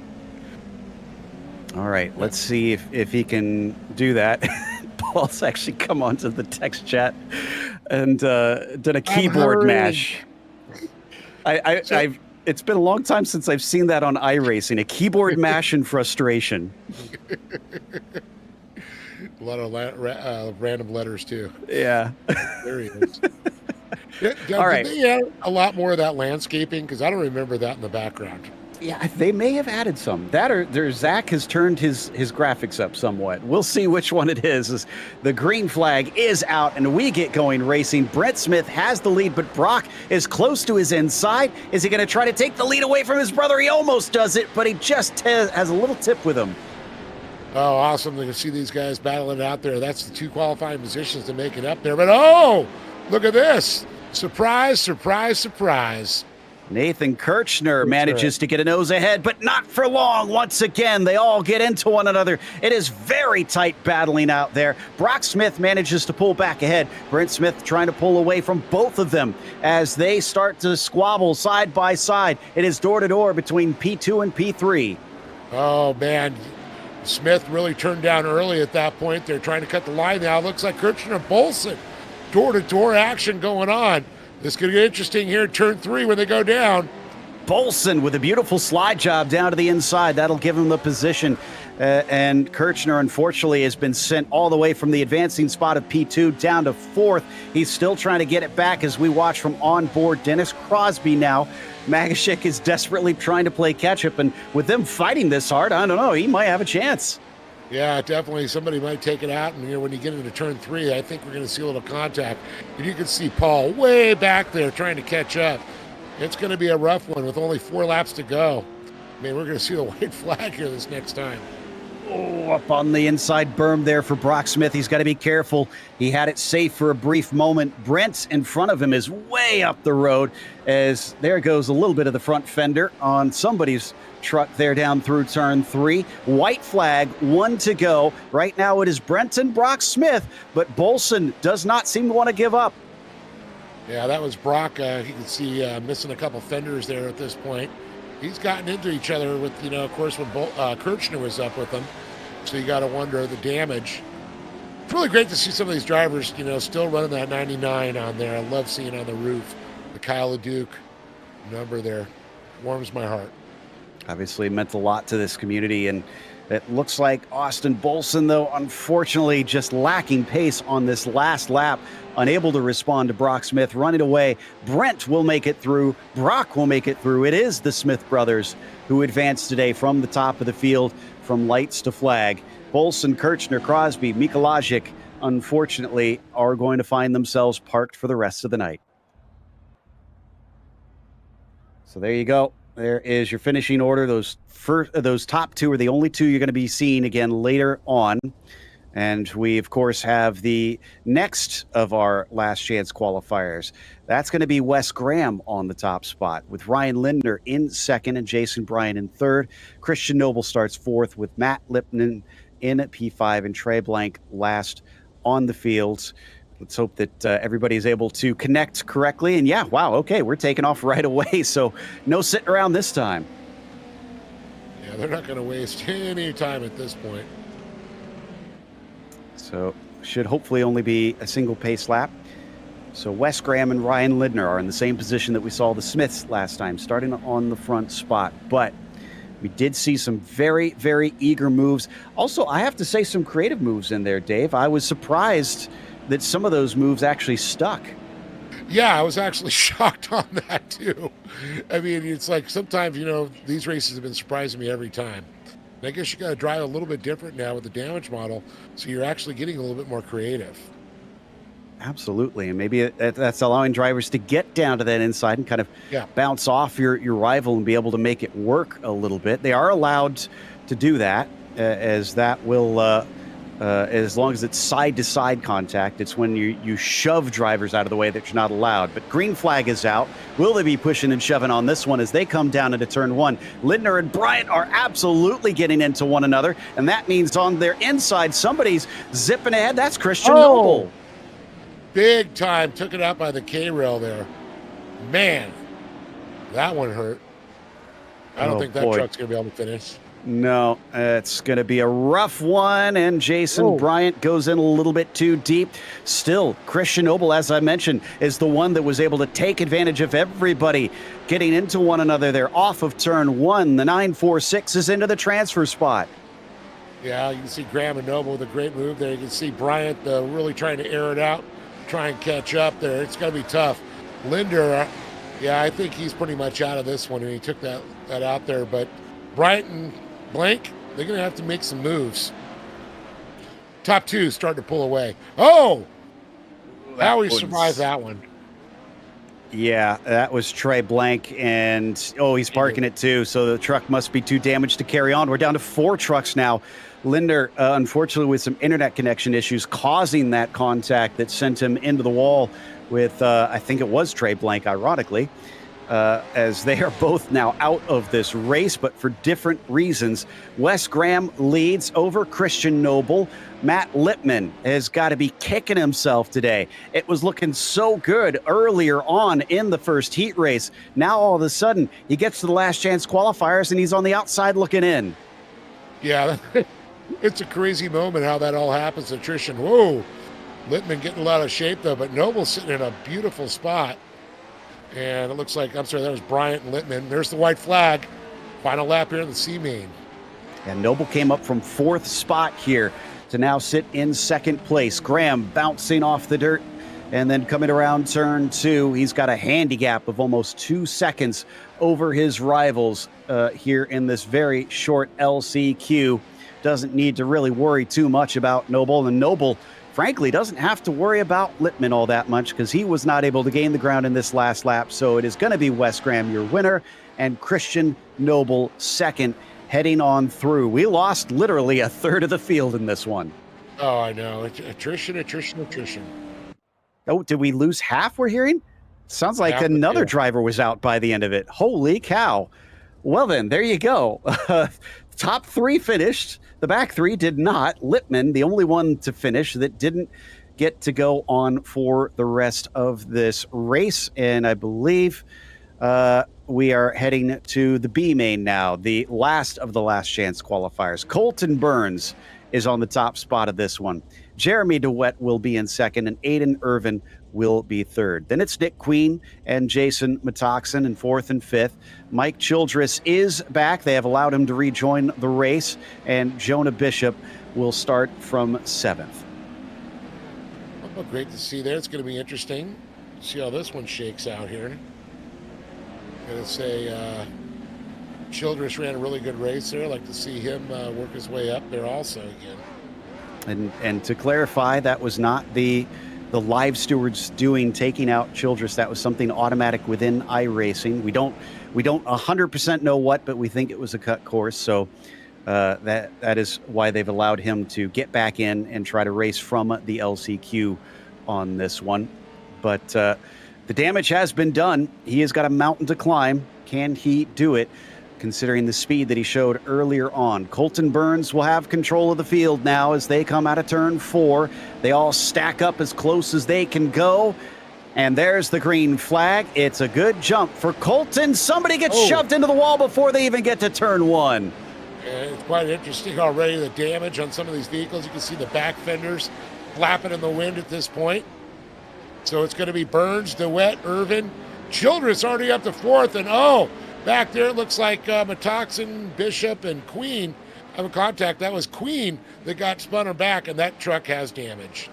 All right, let's see if he can do that. Paul's actually come onto the text chat and done a keyboard mash. It's been a long time since I've seen that on iRacing, a keyboard mash in frustration. A lot of random letters, too. Yeah. There he is. All right. Did they add a lot more of that landscaping? Because I don't remember that in the background. Yeah, they may have added some. That or Zach has turned his graphics up somewhat. We'll see which one it is. The green flag is out, and we get going racing. Brent Smith has the lead, but Brock is close to his inside. Is he going to try to take the lead away from his brother? He almost does it, but he just has a little tip with him. Oh, awesome to see these guys battling out there. That's the 2 qualifying positions to make it up there. But, oh, look at this. Surprise, surprise, surprise. Nathan Kirchner manages to get a nose ahead, but not for long. Once again, they all get into one another. It is very tight battling out there. Brock Smith manages to pull back ahead. Brent Smith trying to pull away from both of them as they start to squabble side by side. It is door-to-door between P2 and P3. Oh, man. Smith really turned down early at that point. They're trying to cut the line now. Looks like Kirchner and Bolson. Door-to-door action going on. This could get interesting here in turn 3 when they go down. Bolson with a beautiful slide job down to the inside. That'll give him the position. And Kirchner, unfortunately, has been sent all the way from the advancing spot of P2 down to 4th. He's still trying to get it back as we watch from on board Dennis Crosby now. Magashik is desperately trying to play catch-up, and with them fighting this hard, I don't know, he might have a chance. Yeah, definitely. Somebody might take it out, and when you get into turn 3, I think we're going to see a little contact. And you can see Paul way back there trying to catch up. It's going to be a rough one with only 4 laps to go. I mean, we're going to see the white flag here this next time. Oh, up on the inside berm there for Brock Smith. He's got to be careful. He had it safe for a brief moment. Brent in front of him is way up the road as there goes a little bit of the front fender on somebody's truck there down through turn 3. White flag, 1 to go. Right now it is Brent and Brock Smith, but Bolson does not seem to want to give up. Yeah, that was Brock. You can see missing a couple fenders there at this point. He's gotten into each other with, of course, when Kirchner was up with them. So you got to wonder the damage. It's really great to see some of these drivers, still running that 99 on there. I love seeing on the roof the Kyle LeDuc number there. Warms my heart. Obviously meant a lot to this community, and it looks like Austin Bolson, though, unfortunately just lacking pace on this last lap, unable to respond to Brock Smith, running away. Brent will make it through. Brock will make it through. It is the Smith brothers who advanced today from the top of the field, from lights to flag. Bolson, Kirchner, Crosby, Mikulajic, unfortunately, are going to find themselves parked for the rest of the night. So there you go. There is your finishing order. Those top 2 are the only 2 you're going to be seeing again later on. And we, of course, have the next of our last chance qualifiers. That's going to be Wes Graham on the top spot with Ryan Lindner in 2nd and Jason Bryan in 3rd. Christian Noble starts 4th with Matt Lipman in P5 and Trey Blank last on the fields. Let's hope that everybody is able to connect correctly. And yeah, wow, okay, we're taking off right away. So no sitting around this time. Yeah, they're not going to waste any time at this point. So should hopefully only be a single pace lap. So Wes Graham and Ryan Lindner are in the same position that we saw the Smiths last time, starting on the front spot. But we did see some very, very eager moves. Also, I have to say some creative moves in there, Dave. I was surprised that some of those moves actually stuck. Yeah, I was actually shocked on that too. I mean, it's like sometimes, these races have been surprising me every time. And I guess you got to drive a little bit different now with the damage model, so you're actually getting a little bit more creative. Absolutely, and maybe that's allowing drivers to get down to that inside and kind of bounce off your rival and be able to make it work a little bit. They are allowed to do that, as that will, as long as it's side-to-side contact. It's when you shove drivers out of the way that you're not allowed. But green flag is out. Will they be pushing and shoving on this one as they come down into turn one? Lindner and Bryant are absolutely getting into one another, and that means on their inside, somebody's zipping ahead. That's Christian Noble. Big time. Took it out by the K-rail there. Man, that one hurt. I don't think that truck's going to be able to finish. No, it's going to be a rough one, and Jason Bryant goes in a little bit too deep. Still, Christian Noble, as I mentioned, is the one that was able to take advantage of everybody getting into one another. They're off of turn one. The 946 is into the transfer spot. Yeah, you can see Graham and Noble with a great move there. You can see Bryant really trying to air it out, try and catch up there. It's going to be tough. Linder, yeah, I think he's pretty much out of this one, and he took that out there. But Bryant and Blank, they're going to have to make some moves. Top two starting to pull away. Oh! How he survived that one. Yeah, that was Trey Blank, and he's parking it too, so the truck must be too damaged to carry on. We're down to 4 trucks now. Linder, unfortunately, with some internet connection issues, causing that contact that sent him into the wall with, I think it was Trey Blank, ironically, as they are both now out of this race, but for different reasons. Wes Graham leads over Christian Noble. Matt Lippman has got to be kicking himself today. It was looking so good earlier on in the first heat race. Now, all of a sudden, he gets to the last chance qualifiers, and he's on the outside looking in. Yeah, it's a crazy moment how that all happens. Attrition. Whoa. Lippman getting a lot of shape, though, but Noble's sitting in a beautiful spot. And it looks like, I'm sorry, that was Bryant and Lippman. There's the white flag. Final lap here in the C main. And Noble came up from 4th spot here to now sit in 2nd place. Graham bouncing off the dirt and then coming around turn 2. He's got a handicap of almost 2 seconds over his rivals here in this very short LCQ. Doesn't need to really worry too much about Noble. And Noble, frankly, doesn't have to worry about Lippman all that much because he was not able to gain the ground in this last lap. So it is going to be Wes Graham, your winner, and Christian Noble second, heading on through. We lost literally a third of the field in this one. Oh, I know. Attrition. Oh, did we lose half, we're hearing? Sounds like another driver was out by the end of it. Holy cow. Well then, there you go. Top 3 finished. The back 3 did not. Lippman, the only one to finish that didn't get to go on for the rest of this race. And I believe we are heading to the B main now, the last of the last chance qualifiers. Colton Burns is on the top spot of this one. Jeremy DeWitt will be in second, and Aiden Irvin will be third. Then it's Nick Queen and Jason Metoxen in 4th and 5th. Mike Childress is back. They have allowed him to rejoin the race, and Jonah Bishop will start from 7th. Oh, great to see there. It's going to be interesting. See how this one shakes out here. Going to say Childress ran a really good race there. I'd like to see him work his way up there also again. And to clarify, that was not the live stewards taking out Childress. That was something automatic within iRacing. We don't 100% know what, but we think it was a cut course. So that is why they've allowed him to get back in and try to race from the LCQ on this one. But the damage has been done. He has got a mountain to climb. Can he do it? Considering the speed that he showed earlier on. Colton Burns will have control of the field now as they come out of turn 4. They all stack up as close as they can go. And there's the green flag. It's a good jump for Colton. Somebody gets shoved into the wall before they even get to turn 1. And it's quite interesting already, the damage on some of these vehicles. You can see the back fenders flapping in the wind at this point. So it's going to be Burns, DeWitt, Irvin. Childress already up to fourth. And back there it looks like Metoxen, Bishop, and Queen have a contact. That was Queen that got spun her back, and that truck has damage.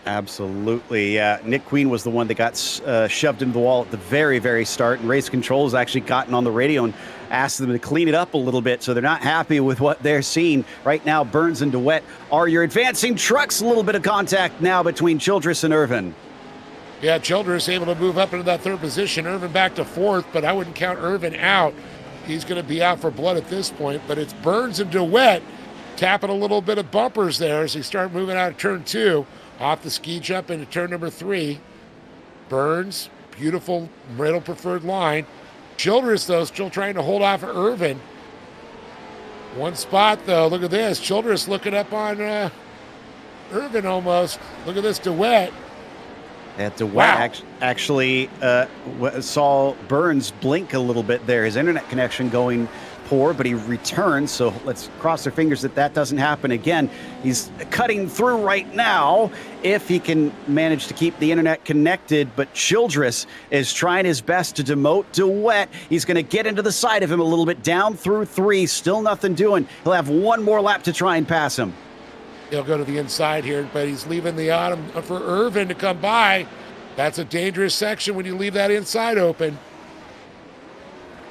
Absolutely. Yeah. Nick Queen was the one that got shoved into the wall at the very, very start. And Race Control has actually gotten on the radio and asked them to clean it up a little bit. So they're not happy with what they're seeing. Right now, Burns and DeWitt are your advancing trucks. A little bit of contact now between Childress and Irvin. Yeah, Childress able to move up into that third position. Irvin back to fourth, but I wouldn't count Irvin out. He's going to be out for blood at this point. But it's Burns and DeWitt tapping a little bit of bumpers there as they start moving out of turn 2. Off the ski jump into turn number 3. Burns, beautiful middle preferred line. Childress, though, still trying to hold off Irvin. One spot, though. Look at this. Childress looking up on Irvin almost. Look at this, DeWitt. DeWitt actually saw Burns blink a little bit there. His internet connection going poor, but he returns. So let's cross our fingers that that doesn't happen again. He's cutting through right now if he can manage to keep the internet connected, but Childress is trying his best to demote DeWitt. He's going to get into the side of him a little bit, down through 3, still nothing doing. He'll have one more lap to try and pass him. He'll go to the inside here, but he's leaving the bottom for Irvin to come by. That's a dangerous section when you leave that inside open.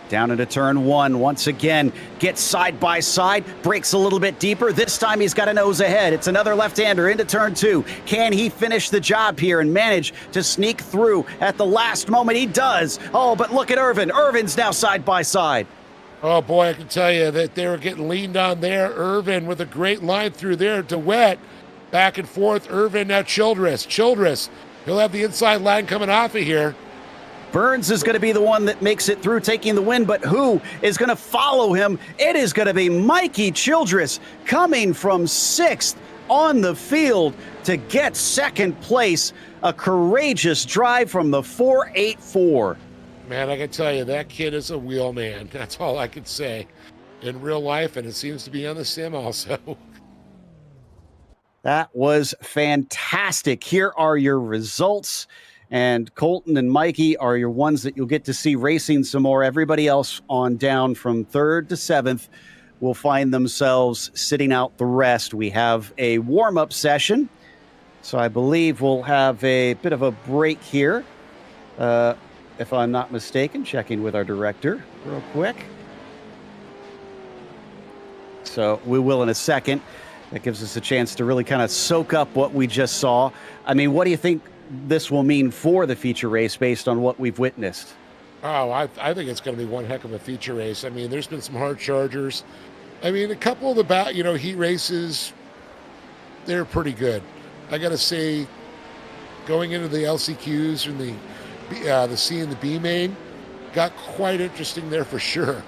Down into turn 1 once again, gets side by side, breaks a little bit deeper. This time he's got a nose ahead. It's another left-hander into turn 2. Can he finish the job here and manage to sneak through at the last moment? He does. Oh, but look at Irvin. Irvin's now side by side. Oh, boy, I can tell you that they were getting leaned on there. Irvin with a great line through there. DeWitt back and forth. Irvin, now Childress. Childress, he'll have the inside line coming off of here. Burns is going to be the one that makes it through, taking the win, but who is going to follow him? It is going to be Mikey Childress coming from 6th on the field to get second place. A courageous drive from the 484. Man, I can tell you, that kid is a wheel man. That's all I can say in real life, and it seems to be on the sim also. That was fantastic. Here are your results. And Colton and Mikey are your ones that you'll get to see racing some more. Everybody else on down from 3rd to 7th will find themselves sitting out the rest. We have a warm-up session, so I believe we'll have a bit of a break here. If I'm not mistaken, checking with our director real quick. So we will in a second. That gives us a chance to really kind of soak up what we just saw. I mean, what do you think this will mean for the feature race based on what we've witnessed? Oh, I think it's going to be one heck of a feature race. I mean, there's been some hard chargers. I mean, a couple of the heat races, they're pretty good. I got to say, going into the LCQs and the C and the B main, got quite interesting there for sure.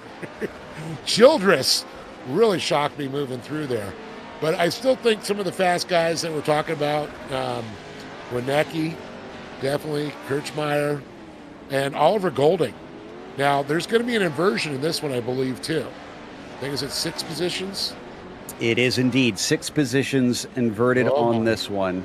Childress really shocked me moving through there. But I still think some of the fast guys that we're talking about, Wienecke, definitely, Kirchmeier, and Oliver Golding. Now, there's going to be an inversion in this one, I believe, too. I think it's 6 positions. It is indeed 6 positions inverted on this one.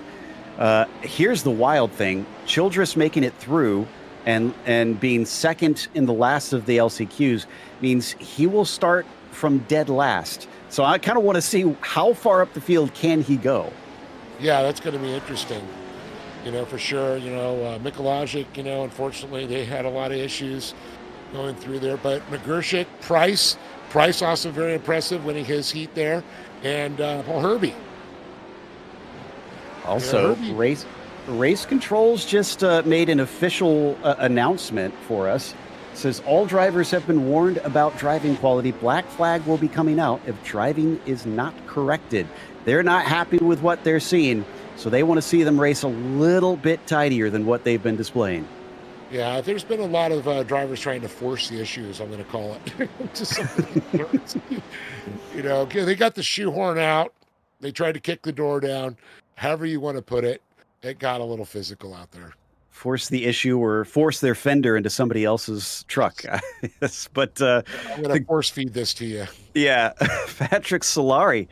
Here's the wild thing. Childress making it through and being second in the last of the LCQs means he will start from dead last. So I kind of want to see how far up the field can he go. Yeah, that's going to be interesting. For sure, Mikulajic, unfortunately, they had a lot of issues going through there. But McGurshik, Price also very impressive winning his heat there. And Paul Herbie. Also, Race Controls just made an official announcement for us. It says, all drivers have been warned about driving quality. Black flag will be coming out if driving is not corrected. They're not happy with what they're seeing. So they want to see them race a little bit tidier than what they've been displaying. Yeah, there's been a lot of drivers trying to force the issues, I'm going to call it. To something. They got the shoehorn out. They tried to kick the door down. However you want to put it, it got a little physical out there. force the issue or force their fender into somebody else's truck. Yes, but I'm going to force feed this to you. yeah, Patrick Solari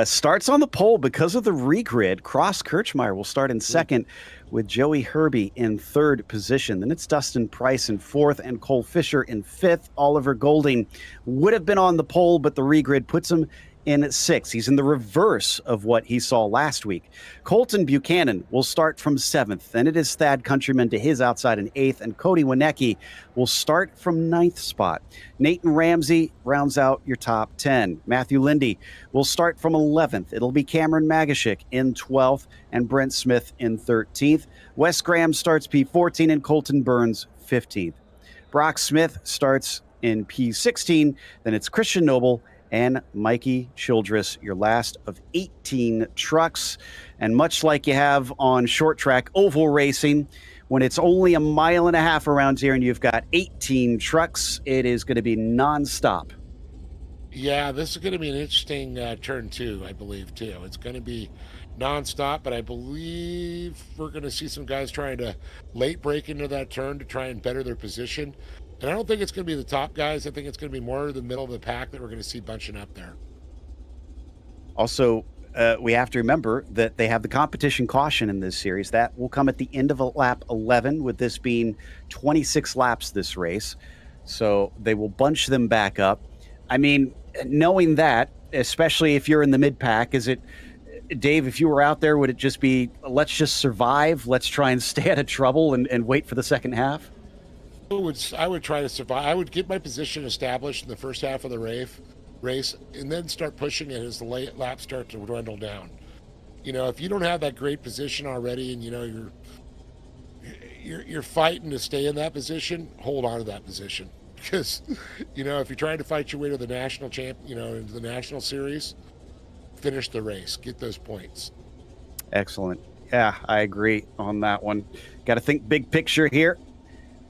starts on the pole because of the regrid. Cross Kirchmeier will start in second with Joey Herbie in third position. Then it's Dustin Price in fourth and Cole Fisher in fifth. Oliver Golding would have been on the pole, but the regrid puts him in at sixth. He's in the reverse of what he saw last week. Colton Buchanan will start from seventh. Then it is Thad Countryman to his outside in eighth, and Cody Winecki will start from ninth spot. Nathan Ramsey rounds out your top 10. Matthew Lindy will start from 11th. It'll be Cameron Magashik in 12th and Brent Smith in 13th. Wes Graham starts P14 and Colton Burns 15th. Brock Smith starts in P16. Then it's Christian Noble and Mikey Childress, your last of 18 trucks. And much like you have on short track oval racing, when it's only a mile and a half around here and you've got 18 trucks, it is going to be nonstop. Yeah, this is going to be an interesting turn two, I believe, too. It's going to be nonstop, but I believe we're going to see some guys trying to late break into that turn to try and better their position. And I don't think it's going to be the top guys. I think it's going to be more the middle of the pack that we're going to see bunching up there. Also, we have to remember that they have the competition caution in this series. That will come at the end of lap 11, with this being 26 laps this race. So they will bunch them back up. I mean, knowing that, especially if you're in the mid-pack, is it, Dave, if you were out there, would it just be, let's just survive, let's try and stay out of trouble and wait for the second half? I would try to survive. I would get my position established in the first half of the race, and then start pushing it as the late laps start to dwindle down. You know, if you don't have that great position already, and you know you're fighting to stay in that position, hold on to that position, because you know if you're trying to fight your way to the national into the national series, finish the race, get those points. Excellent. Yeah, I agree on that one. Got to think big picture here.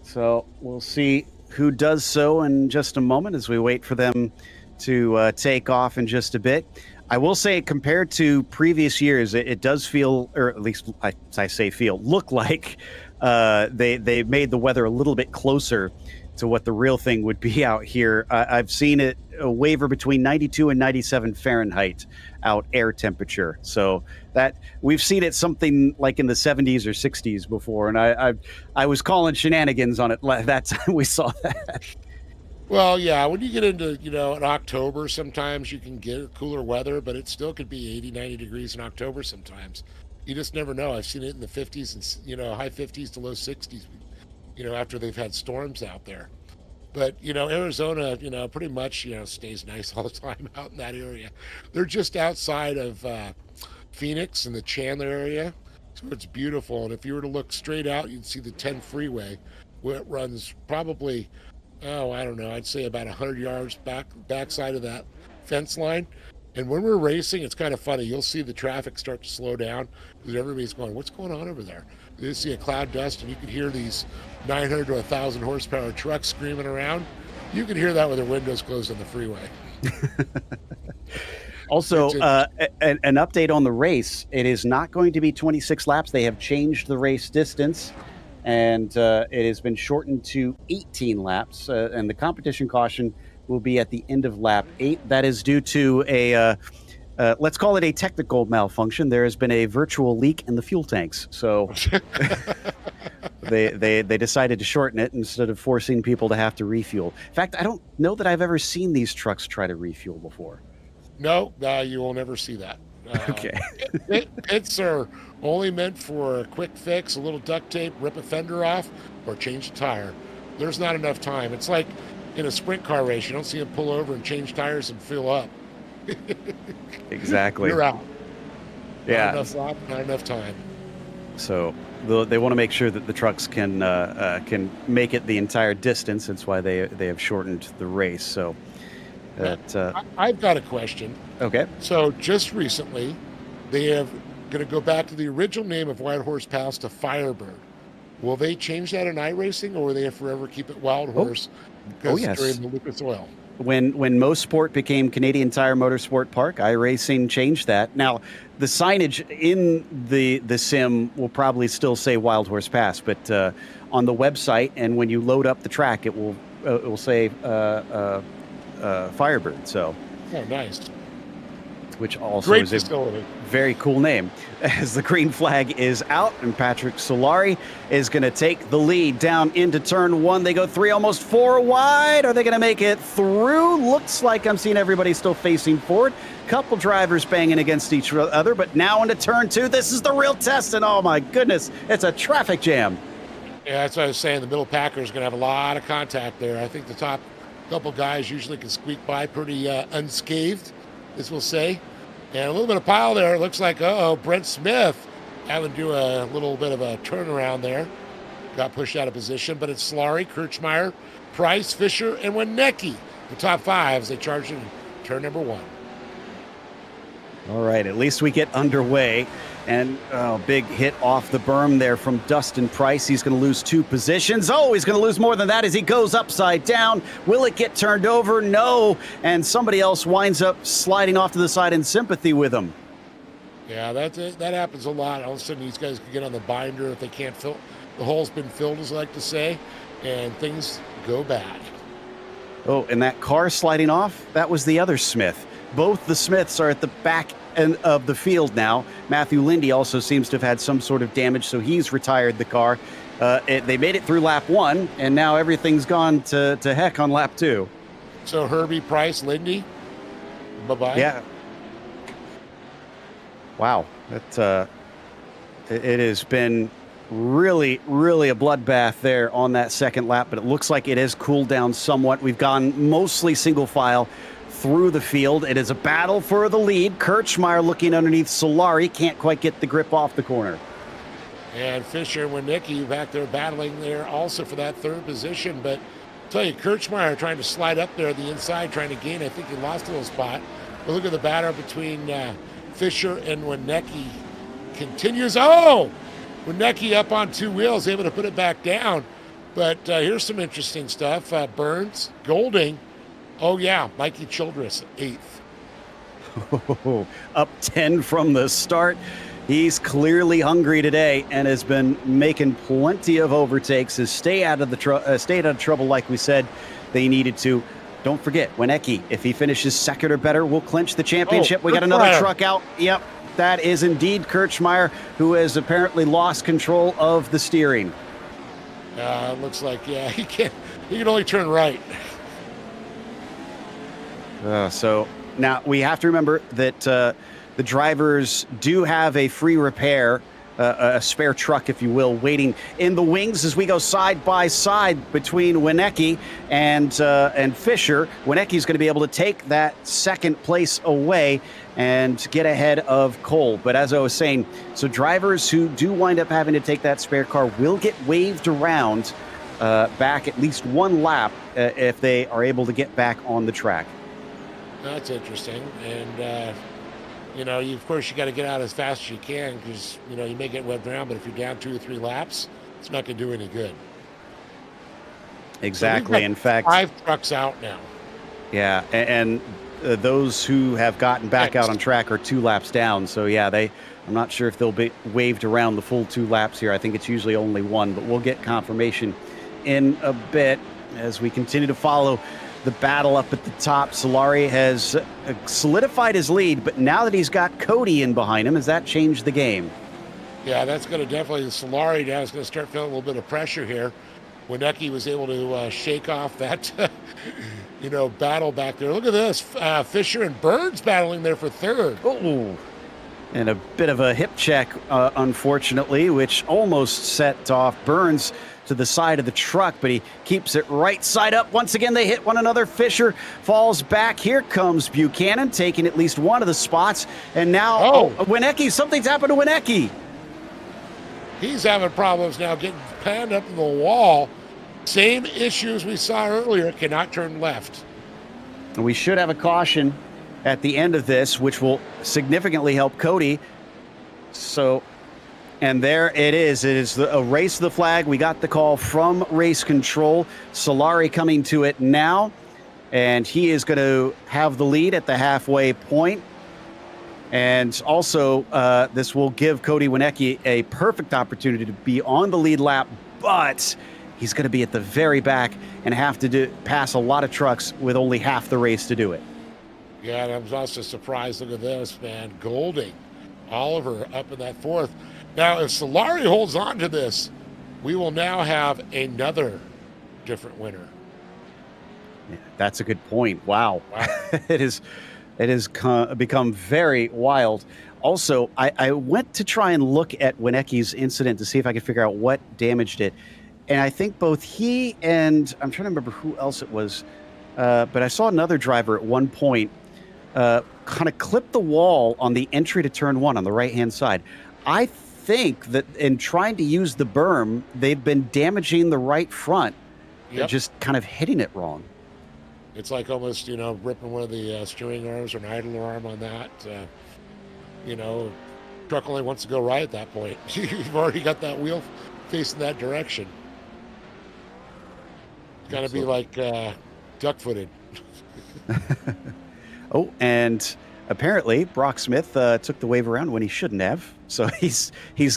So we'll see who does so in just a moment as we wait for them to take off in just a bit. I will say, compared to previous years, it does feel, or at least I say feel, look like they made the weather a little bit closer to what the real thing would be out here. I've seen it waver between 92 and 97 Fahrenheit out air temperature. So that we've seen it something like in the 70s or 60s before. And I was calling shenanigans on it that time we saw that. Well, yeah, when you get into, in October, sometimes you can get cooler weather, but it still could be 80, 90 degrees in October sometimes. You just never know. I've seen it in the 50s and, high 50s to low 60s, after they've had storms out there. But, Arizona, pretty much, stays nice all the time out in that area. They're just outside of Phoenix and the Chandler area, so it's beautiful. And if you were to look straight out, you'd see the 10 freeway, where it runs probably, I don't know, I'd say about 100 yards backside of that fence line. And when we're racing, it's kind of funny. You'll see the traffic start to slow down because everybody's going, what's going on over there? You see a cloud dust, and you can hear these 900 to 1,000 horsepower trucks screaming around. You can hear that with their windows closed on the freeway. Also, an update on the race. It is not going to be 26 laps. They have changed the race distance, and it has been shortened to 18 laps. And the competition caution will be at the end of lap 8. That is due to a, let's call it a technical malfunction. There has been a virtual leak in the fuel tanks. So they decided to shorten it instead of forcing people to have to refuel. In fact, I don't know that I've ever seen these trucks try to refuel before. No, you will never see that. Okay. Pits are only meant for a quick fix, a little duct tape, rip a fender off, or change a tire. There's not enough time. It's like in a sprint car race. You don't see them pull over and change tires and fill up. Exactly. You're out. Yeah. Not enough time. So they want to make sure that the trucks can make it the entire distance. That's why they have shortened the race. So that I've got a question. Okay. So just recently, they are going to go back to the original name of Wild Horse Pass to Firebird. Will they change that in iRacing, or will they forever keep it Wild Horse? Oh, yes. During the Lucas Oil. when Most Sport became Canadian Tire Motorsport Park, iRacing changed that. Now, the signage in the sim will probably still say Wild Horse Pass, but on the website and when you load up the track, it will say Firebird. So, Oh, nice. which also Great is a facility. very cool name. As the green flag is out, and Patrick Solari is going to take the lead down into turn one. They go 3, almost 4 wide. Are they going to make it through? Looks like I'm seeing everybody still facing forward. Couple drivers banging against each other, but now into turn 2. This is the real test, and oh my goodness, it's a traffic jam. Yeah, that's what I was saying. The middle packer is going to have a lot of contact there. I think the top couple guys usually can squeak by pretty unscathed, as we'll say. And a little bit of pile there. It looks like, Brent Smith having to do a little bit of a turnaround there. Got pushed out of position, but it's Solari, Kirchmeier, Price, Fisher, and Wienecke. The top 5 as they charge in turn number 1. All right, at least we get underway. And big hit off the berm there from Dustin Price. He's going to lose 2 positions. Oh, he's going to lose more than that as he goes upside down. Will it get turned over? No. And somebody else winds up sliding off to the side in sympathy with him. Yeah, that happens a lot. All of a sudden, these guys can get on the binder if they can't fill. The hole's been filled, as I like to say, and things go bad. Oh, and that car sliding off, that was the other Smith. Both the Smiths are at the back end of the field now. Matthew Lindy also seems to have had some sort of damage, so he's retired the car. They made it through lap 1, and now everything's gone to heck on lap 2. So Herbie, Price, Lindy, bye-bye. Yeah. Wow. That it has been really, really a bloodbath there on that second lap, but it looks like it has cooled down somewhat. We've gone mostly single file through the field. It is a battle for the lead. Kirchmeier looking underneath Solari, can't quite get the grip off the corner. And Fisher and Wienecke back there battling there also for that 3rd position. But I'll tell you, Kirchmeier trying to slide up there the inside, trying to gain. I think he lost a little spot. But look at the battle between Fisher and Wienecke continues. Oh! Wienecke up on 2 wheels, able to put it back down. But here's some interesting stuff. Burns, Golding. Oh, yeah, Mikey Childress, 8th. Up 10 from the start. He's clearly hungry today and has been making plenty of overtakes. Has stayed out of trouble like we said they needed to. Don't forget, Wienecke, if he finishes second or better, will clinch the championship. We got another truck out. Yep, that is indeed Kirchmeier, who has apparently lost control of the steering. Looks like, yeah, he can only turn right. So now we have to remember that the drivers do have a free repair, a spare truck, if you will, waiting in the wings as we go side by side between Wienecke and Fisher. Wienecke is going to be able to take that second place away and get ahead of Cole. But as I was saying, so drivers who do wind up having to take that spare car will get waved around back at least 1 lap if they are able to get back on the track. That's interesting. And, of course, you got to get out as fast as you can because, you may get waved around. But if you're down 2 or 3 laps, it's not going to do any good. Exactly. So in fact, 5 trucks out now. Yeah. And those who have gotten back out on track are 2 laps down. So, yeah, I'm not sure if they'll be waved around the full 2 laps here. I think it's usually only 1, but we'll get confirmation in a bit as we continue to follow the battle up at the top. Solari has solidified his lead, but now that he's got Cody in behind him, has that changed the game? Yeah, that's going to definitely, Solari now is going to start feeling a little bit of pressure here. Wienecke was able to shake off that, battle back there. Look at this, Fisher and Burns battling there for 3rd. Oh, and a bit of a hip check, unfortunately, which almost set off Burns to the side of the truck, but he keeps it right side up. Once again, they hit one another. Fisher falls back. Here comes Buchanan, taking at least one of the spots. And now, Wienecke, something's happened to Wienecke. He's having problems now getting panned up to the wall. Same issues we saw earlier, cannot turn left. We should have a caution at the end of this, which will significantly help Cody. So, and there it is. It is a race to the flag. We got the call from race control. Solari coming to it now. and he is going to have the lead at the halfway point. And also, this will give Cody Winecki a perfect opportunity to be on the lead lap, but he's going to be at the very back and have to pass a lot of trucks with only half the race to do it. Yeah, and I was also surprised. Look at this, man. Golding, Oliver up in that fourth. Now, if Solari holds on to this, we will now have another different winner. Yeah, that's a good point. Wow. It has become very wild. Also, I went to try and look at Winecki's incident to see if I could figure out what damaged it. And I think both he and I'm trying to remember who else it was, but I saw another driver at one point kind of clip the wall on the entry to turn one on the right-hand side. I think that in trying to use the berm, they've been damaging the right front, just kind of hitting it wrong. It's like almost, ripping one of the steering arms or an idler arm on that. Truck only wants to go right at that point. You've already got that wheel facing that direction. It's got to be like duck-footed. Oh, and apparently Brock Smith took the wave around when he shouldn't have. So he's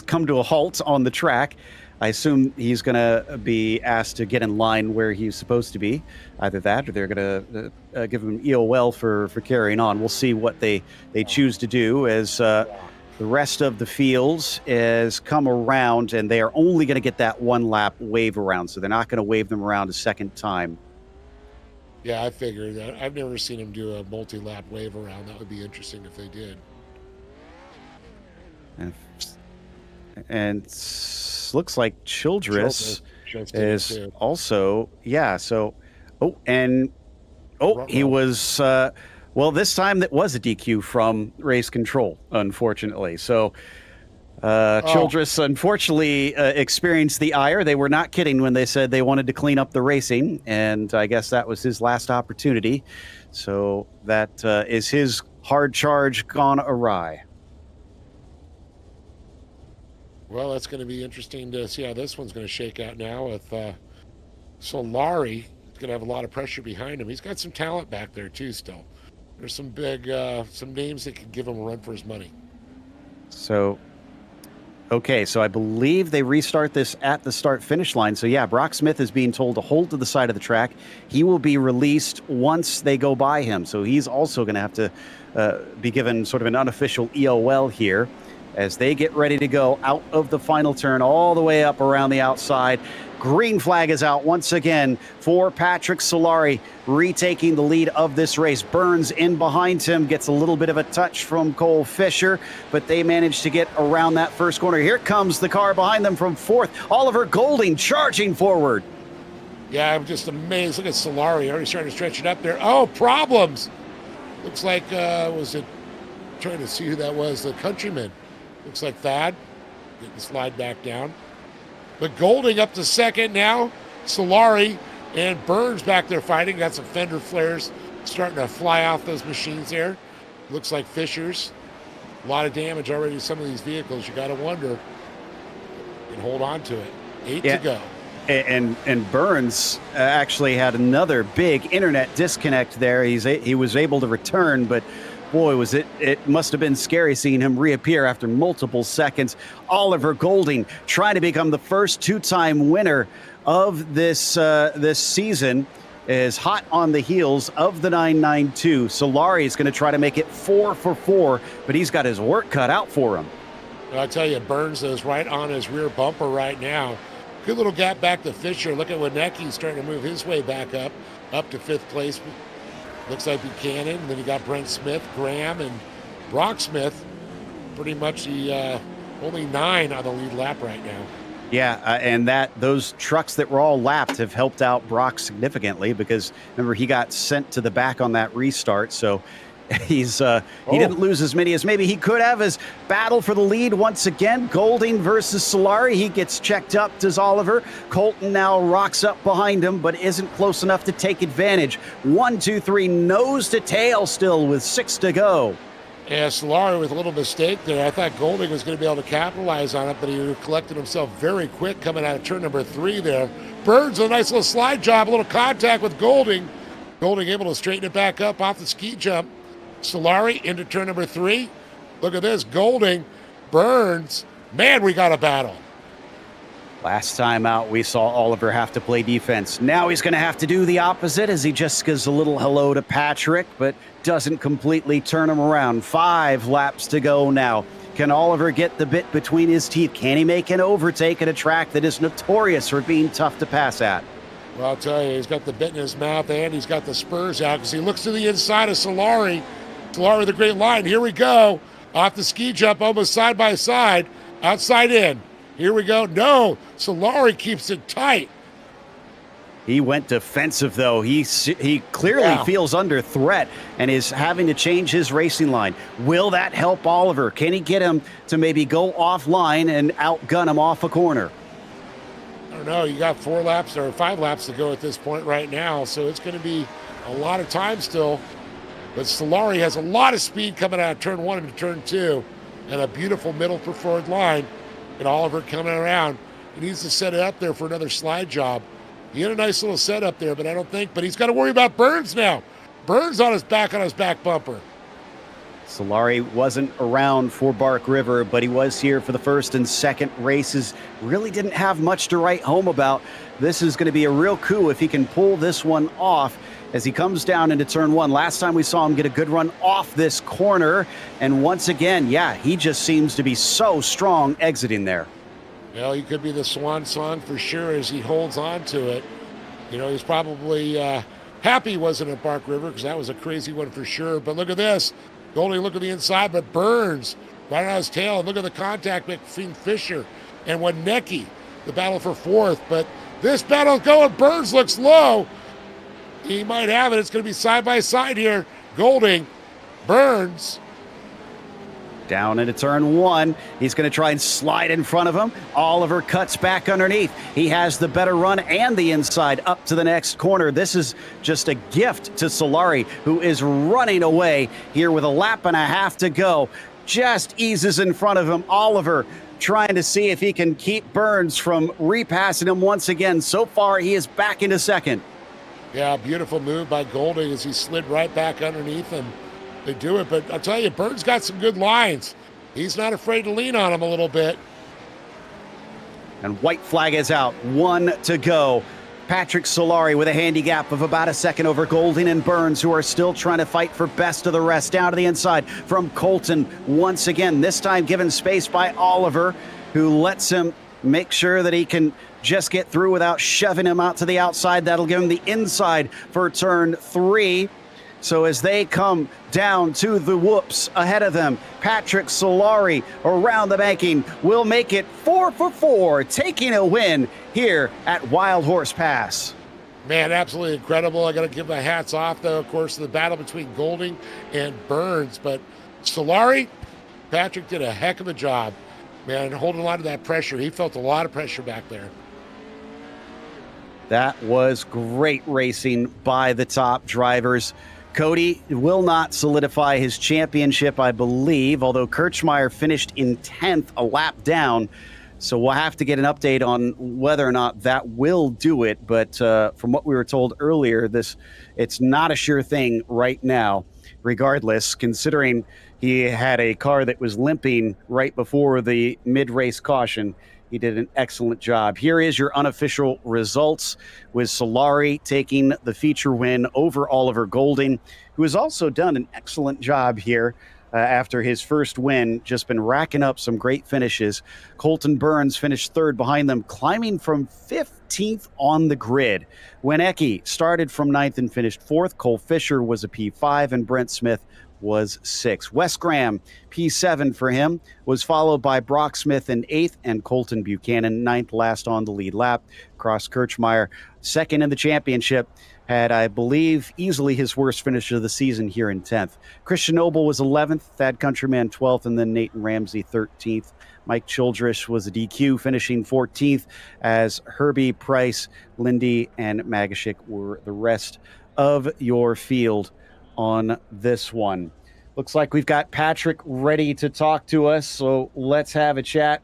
come to a halt on the track. I assume he's going to be asked to get in line where he's supposed to be. Either that or they're going to give him EOL for carrying on. We'll see what they choose to do as the rest of the fields has come around, and they are only going to get that one lap wave around. So they're not going to wave them around a second time. Yeah, I figured that. I've never seen him do a multi-lap wave around. That would be interesting if they did. And looks like Childress is also, so, he was, this time that was a DQ from race control, unfortunately. So Childress unfortunately experienced the ire. They were not kidding when they said they wanted to clean up the racing, and I guess that was his last opportunity. So that is his hard charge gone awry. Well, that's going to be interesting to see how this one's going to shake out now with Solari. He's going to have a lot of pressure behind him. He's got some talent back there, too, still. There's some big, some names that could give him a run for his money. So, okay, so I believe they restart this at the start-finish line. So, yeah, Brock Smith is being told to hold to the side of the track. He will be released once they go by him. So he's also going to have to be given sort of an unofficial EOL here, as they get ready to go out of the final turn all the way up around the outside. Green flag is out once again for Patrick Solari, retaking the lead of this race. Burns in behind him, gets a little bit of a touch from Cole Fisher, but they manage to get around that first corner. Here comes the car behind them from fourth. Oliver Golding charging forward. Yeah, I'm just amazed. Look at Solari, already starting to stretch it up there. Oh, problems. Looks like, was it, trying to see who that was, the countryman. Looks like Thad getting the slide back down. But Golding up to second now. Solari and Burns back there fighting. Got some fender flares starting to fly off those machines there. Looks like Fisher's. A lot of damage already to some of these vehicles. You got to wonder. And hold on to it. 8 to go. And Burns actually had another big internet disconnect there. He was able to return, but boy, was it must have been scary seeing him reappear after multiple seconds. Oliver Golding trying to become the first two-time winner of this season, is hot on the heels of the 992. Solari is going to try to make it 4 for 4, but he's got his work cut out for him. I'll tell you, Burns is right on his rear bumper right now. Good little gap back to Fisher. Look at Winecki starting to move his way back up to fifth place. Looks like Buchanan, and then you got Brent Smith, Graham, and Brock Smith. Pretty much the only 9 on the lead lap right now. Yeah, and those trucks that were all lapped have helped out Brock significantly, because remember, he got sent to the back on that restart, so he didn't lose as many as maybe he could have. As battle for the lead once again, Golding versus Solari. He gets checked up, does Oliver. Colton now rocks up behind him, but isn't close enough to take advantage. 1, 2, 3, nose to tail still with 6 to go. Yeah, Solari with a little mistake there. I thought Golding was going to be able to capitalize on it, but he collected himself very quick coming out of turn number 3 there. Burns, a nice little slide job, a little contact with Golding. Golding able to straighten it back up off the ski jump. Solari into turn number 3. Look at this. Golding, Burns. Man, we got a battle. Last time out, we saw Oliver have to play defense. Now he's going to have to do the opposite as he just gives a little hello to Patrick, but doesn't completely turn him around. 5 laps to go now. Can Oliver get the bit between his teeth? Can he make an overtake at a track that is notorious for being tough to pass at? Well, I'll tell you, he's got the bit in his mouth and he's got the spurs out because he looks to the inside of Solari. Solari with a great line. Here we go. Off the ski jump, almost side by side. Outside in. Here we go. No, Solari keeps it tight. He went defensive, though. He clearly feels under threat and is having to change his racing line. Will that help Oliver? Can he get him to maybe go offline and outgun him off a corner? I don't know. You got 4 laps or 5 laps to go at this point right now, so it's going to be a lot of time still. But Solari has a lot of speed coming out of turn 1 into turn 2 and a beautiful middle preferred line. And Oliver coming around. He needs to set it up there for another slide job. He had a nice little setup there, but I don't think. But he's got to worry about Burns now. Burns on his back bumper. Solari wasn't around for Bark River, but he was here for the first and second races. Really didn't have much to write home about. This is going to be a real coup if he can pull this one off as he comes down into turn 1. Last time we saw him get a good run off this corner. And once again, he just seems to be so strong exiting there. Well, he could be the swan song for sure as he holds on to it. You know, he's probably happy he wasn't at Bark River because that was a crazy one for sure. But look at this. Golding look at the inside, but Burns right on his tail. And look at the contact between Fisher and Wienecke. The battle for 4th. But this battle's going. Burns looks low. He might have it. It's going to be side by side here. Golding, Burns. Down into turn 1. He's going to try and slide in front of him. Oliver cuts back underneath. He has the better run and the inside up to the next corner. This is just a gift to Solari, who is running away here with a lap and a half to go. Just eases in front of him. Oliver trying to see if he can keep Burns from repassing him once again. So far, he is back into second. Yeah, beautiful move by Golding as he slid right back underneath him. They do it, but I'll tell you, Burns got some good lines. He's not afraid to lean on him a little bit. And white flag is out. 1 to go. Patrick Solari with a handy gap of about a second over Golding and Burns, who are still trying to fight for best of the rest. Down to the inside from Colton once again, this time given space by Oliver, who lets him make sure that he can just get through without shoving him out to the outside. That'll give him the inside for turn 3. So as they come down to the whoops ahead of them, Patrick Solari around the banking will make it 4 for 4, taking a win here at Wild Horse Pass. Man, absolutely incredible. I got to give my hats off, though, of course, to the battle between Golding and Burns. But Solari, Patrick did a heck of a job, man, holding a lot of that pressure. He felt a lot of pressure back there. That was great racing by the top drivers. Cody will not solidify his championship, I believe, although Kirchmeier finished in 10th, a lap down. So we'll have to get an update on whether or not that will do it. But from what we were told earlier, it's not a sure thing right now, regardless, considering he had a car that was limping right before the mid-race caution. He did an excellent job. Here is your unofficial results, with Solari taking the feature win over Oliver Golding, who has also done an excellent job here after his first win, just been racking up some great finishes. Colton Burns finished 3rd behind them, climbing from 15th on the grid. Wienecke started from 9th and finished 4th. Cole Fisher was a P5, and Brent Smith was 6th. Wes Graham, P7 for him, was followed by Brock Smith in 8th and Colton Buchanan 9th, last on the lead lap. Cross Kirchmeier, 2nd in the championship, had, I believe, easily his worst finish of the season here in 10th. Christian Noble was 11th, Thad Countryman 12th, and then Nathan Ramsey 13th. Mike Childress was a DQ, finishing 14th, as Herbie, Price, Lindy, and Magashik were the rest of your field on this one. Looks like we've got Patrick ready to talk to us, so let's have a chat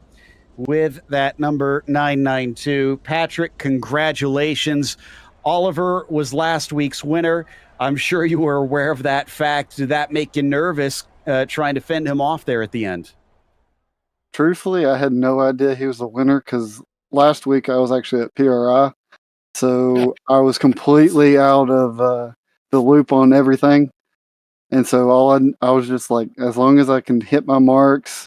with that number 992. Patrick, congratulations. Oliver was last week's winner. I'm sure you were aware of that fact. Did that make you nervous trying to fend him off there at the end? Truthfully, I had no idea he was the winner because last week I was actually at PRI, so I was completely out of the loop on everything. And so I was just like, as long as I can hit my marks,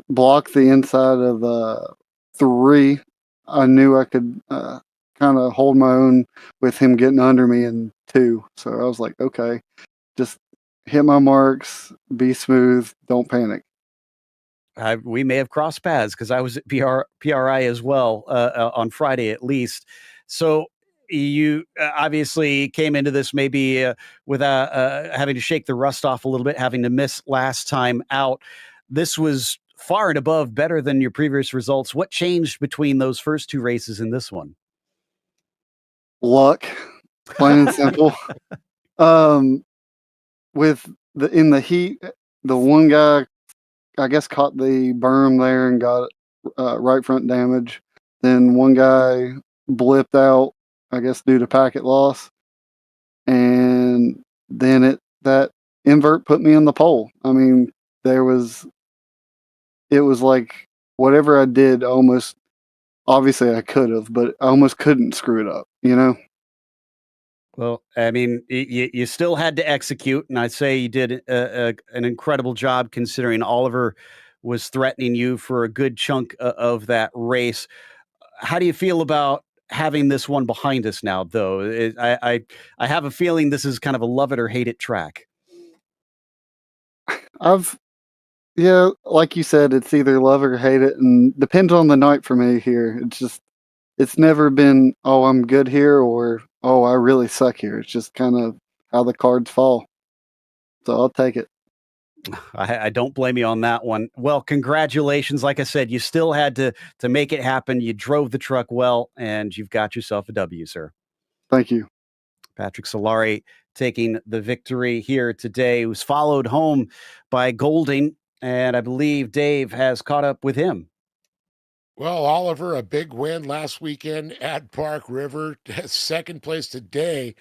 block the inside of 3, I knew I could kind of hold my own with him getting under me in 2. So I was like, okay, just hit my marks, be smooth, don't panic. We may have crossed paths because I was at PRI as well on Friday at least. So you obviously came into this maybe without having to shake the rust off a little bit, having to miss last time out. This was far and above better than your previous results. What changed between those first 2 races and this one? Luck, plain and simple. With in the heat, the one guy I guess caught the berm there and got right front damage. Then one guy blipped out, I guess due to packet loss, and then that invert put me in the pole. I mean, it was like whatever I did, almost obviously I could have, but I almost couldn't screw it up. You know. Well, I mean, you still had to execute, and I'd say you did an incredible job considering Oliver was threatening you for a good chunk of that race. How do you feel about having this one behind us now, though? I have a feeling this is kind of a love it or hate it track. Yeah, like you said, it's either love or hate it, and depends on the night for me here. It's never been, oh, I'm good here, or oh, I really suck here. It's just kind of how the cards fall. So I'll take it. I don't blame you on that one. Well, congratulations. Like I said, you still had to make it happen. You drove the truck well, and you've got yourself a W, sir. Thank you. Patrick Solari taking the victory here today. He was followed home by Golding, and I believe Dave has caught up with him. Well, Oliver, a big win last weekend at Park River, second place today.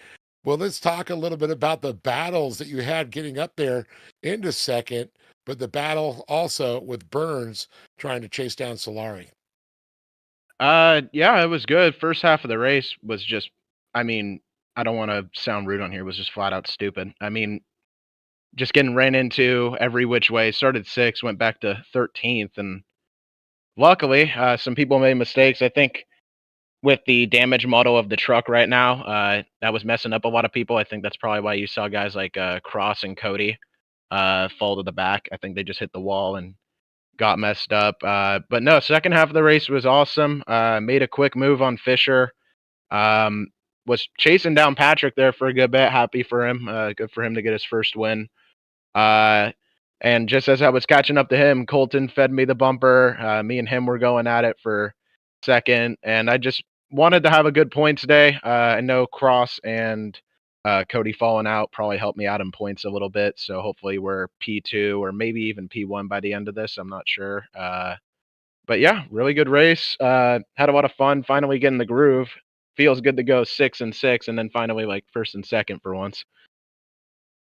Well, let's talk a little bit about the battles that you had getting up there into second, but the battle also with Burns trying to chase down Solari. Yeah, it was good. First half of the race was just, I mean, I don't want to sound rude on here, was just flat out stupid. I mean, just getting ran into every which way. Started 6th, went back to 13th, and luckily, some people made mistakes. I think with the damage model of the truck right now, that was messing up a lot of people. I think that's probably why you saw guys like Cross and Cody fall to the back. I think they just hit the wall and got messed up. But no, second half of the race was awesome. Made a quick move on Fisher. Was chasing down Patrick there for a good bit. Happy for him. Good for him to get his first win. And just as I was catching up to him, Colton fed me the bumper. Me and him were going at it for second, and I just wanted to have a good points day. I know Cross and Cody falling out probably helped me out in points a little bit, so hopefully we're P2 or maybe even P1 by the end of this. I'm not sure. But yeah, really good race. Had a lot of fun. Finally getting the groove. Feels good to go 6 and 6, and then finally like first and second for once.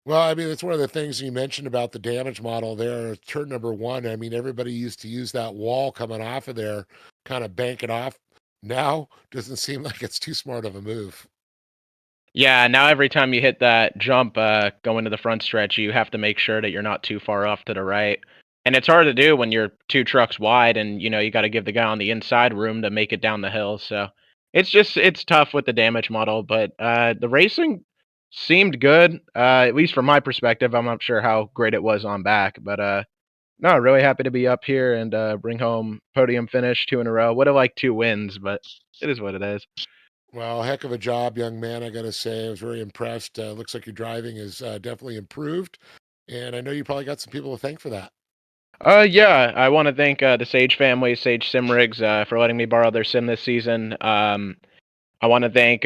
Well, I mean, it's one of the things you mentioned about the damage model there. Turn number 1. I mean, everybody used to use that wall coming off of there, kind of bank it off. Now doesn't seem like it's too smart of a move. Yeah, now every time you hit that jump going to the front stretch, you have to make sure that you're not too far off to the right. And it's hard to do when you're 2 trucks wide and you got to give the guy on the inside room to make it down the hill. So it's tough with the damage model, but the racing seemed good, at least from my perspective. I'm not sure how great it was on back, but no, really happy to be up here and bring home podium finish 2 in a row. Would have liked 2 wins, but it is what it is. Well, heck of a job, young man. I got to say, I was very impressed. Looks like your driving is definitely improved. And I know you probably got some people to thank for that. Yeah, I want to thank the Sage family, Sage Sim Rigs, for letting me borrow their sim this season. I want to thank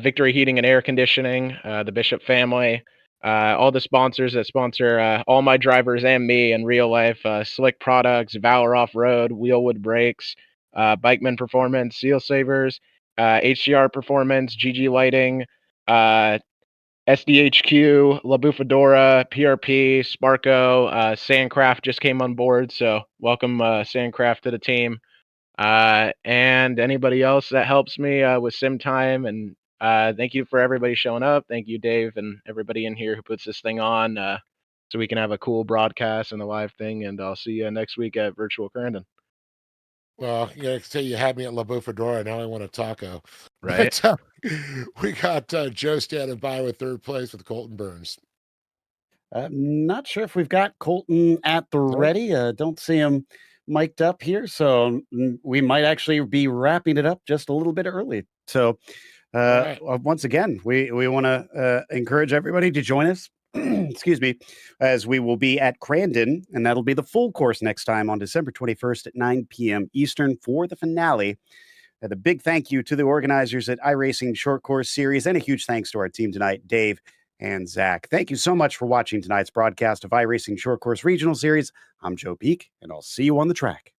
Victory Heating and Air Conditioning, the Bishop family, all the sponsors that sponsor all my drivers and me in real life, Slick Products, Valor Off Road, Wheelwood Brakes, Bikeman Performance, Seal Savers, HCR Performance, GG Lighting, SDHQ, La Bufadora, PRP, Sparko, Sandcraft just came on board, so welcome Sandcraft to the team. And anybody else that helps me with sim time. And thank you for everybody showing up. Thank you, Dave, and everybody in here who puts this thing on so we can have a cool broadcast and a live thing. And I'll see you next week at Virtual Crandon. Well, you know, say you had me at La Bufadora, now I want a taco. Right. But, we got Joe standing by with third place with Colton Burns. Not sure if we've got Colton at the ready. Don't see him mic'd up here, so we might actually be wrapping it up just a little bit early. So, right. once again, we want to encourage everybody to join us. Excuse me, as we will be at Crandon, and that'll be the full course next time on December 21st at 9 p.m. Eastern for the finale. And a big thank you to the organizers at iRacing Short Course Series, and a huge thanks to our team tonight, Dave and Zach. Thank you so much for watching tonight's broadcast of iRacing Short Course Regional Series. I'm Joe Peak, and I'll see you on the track.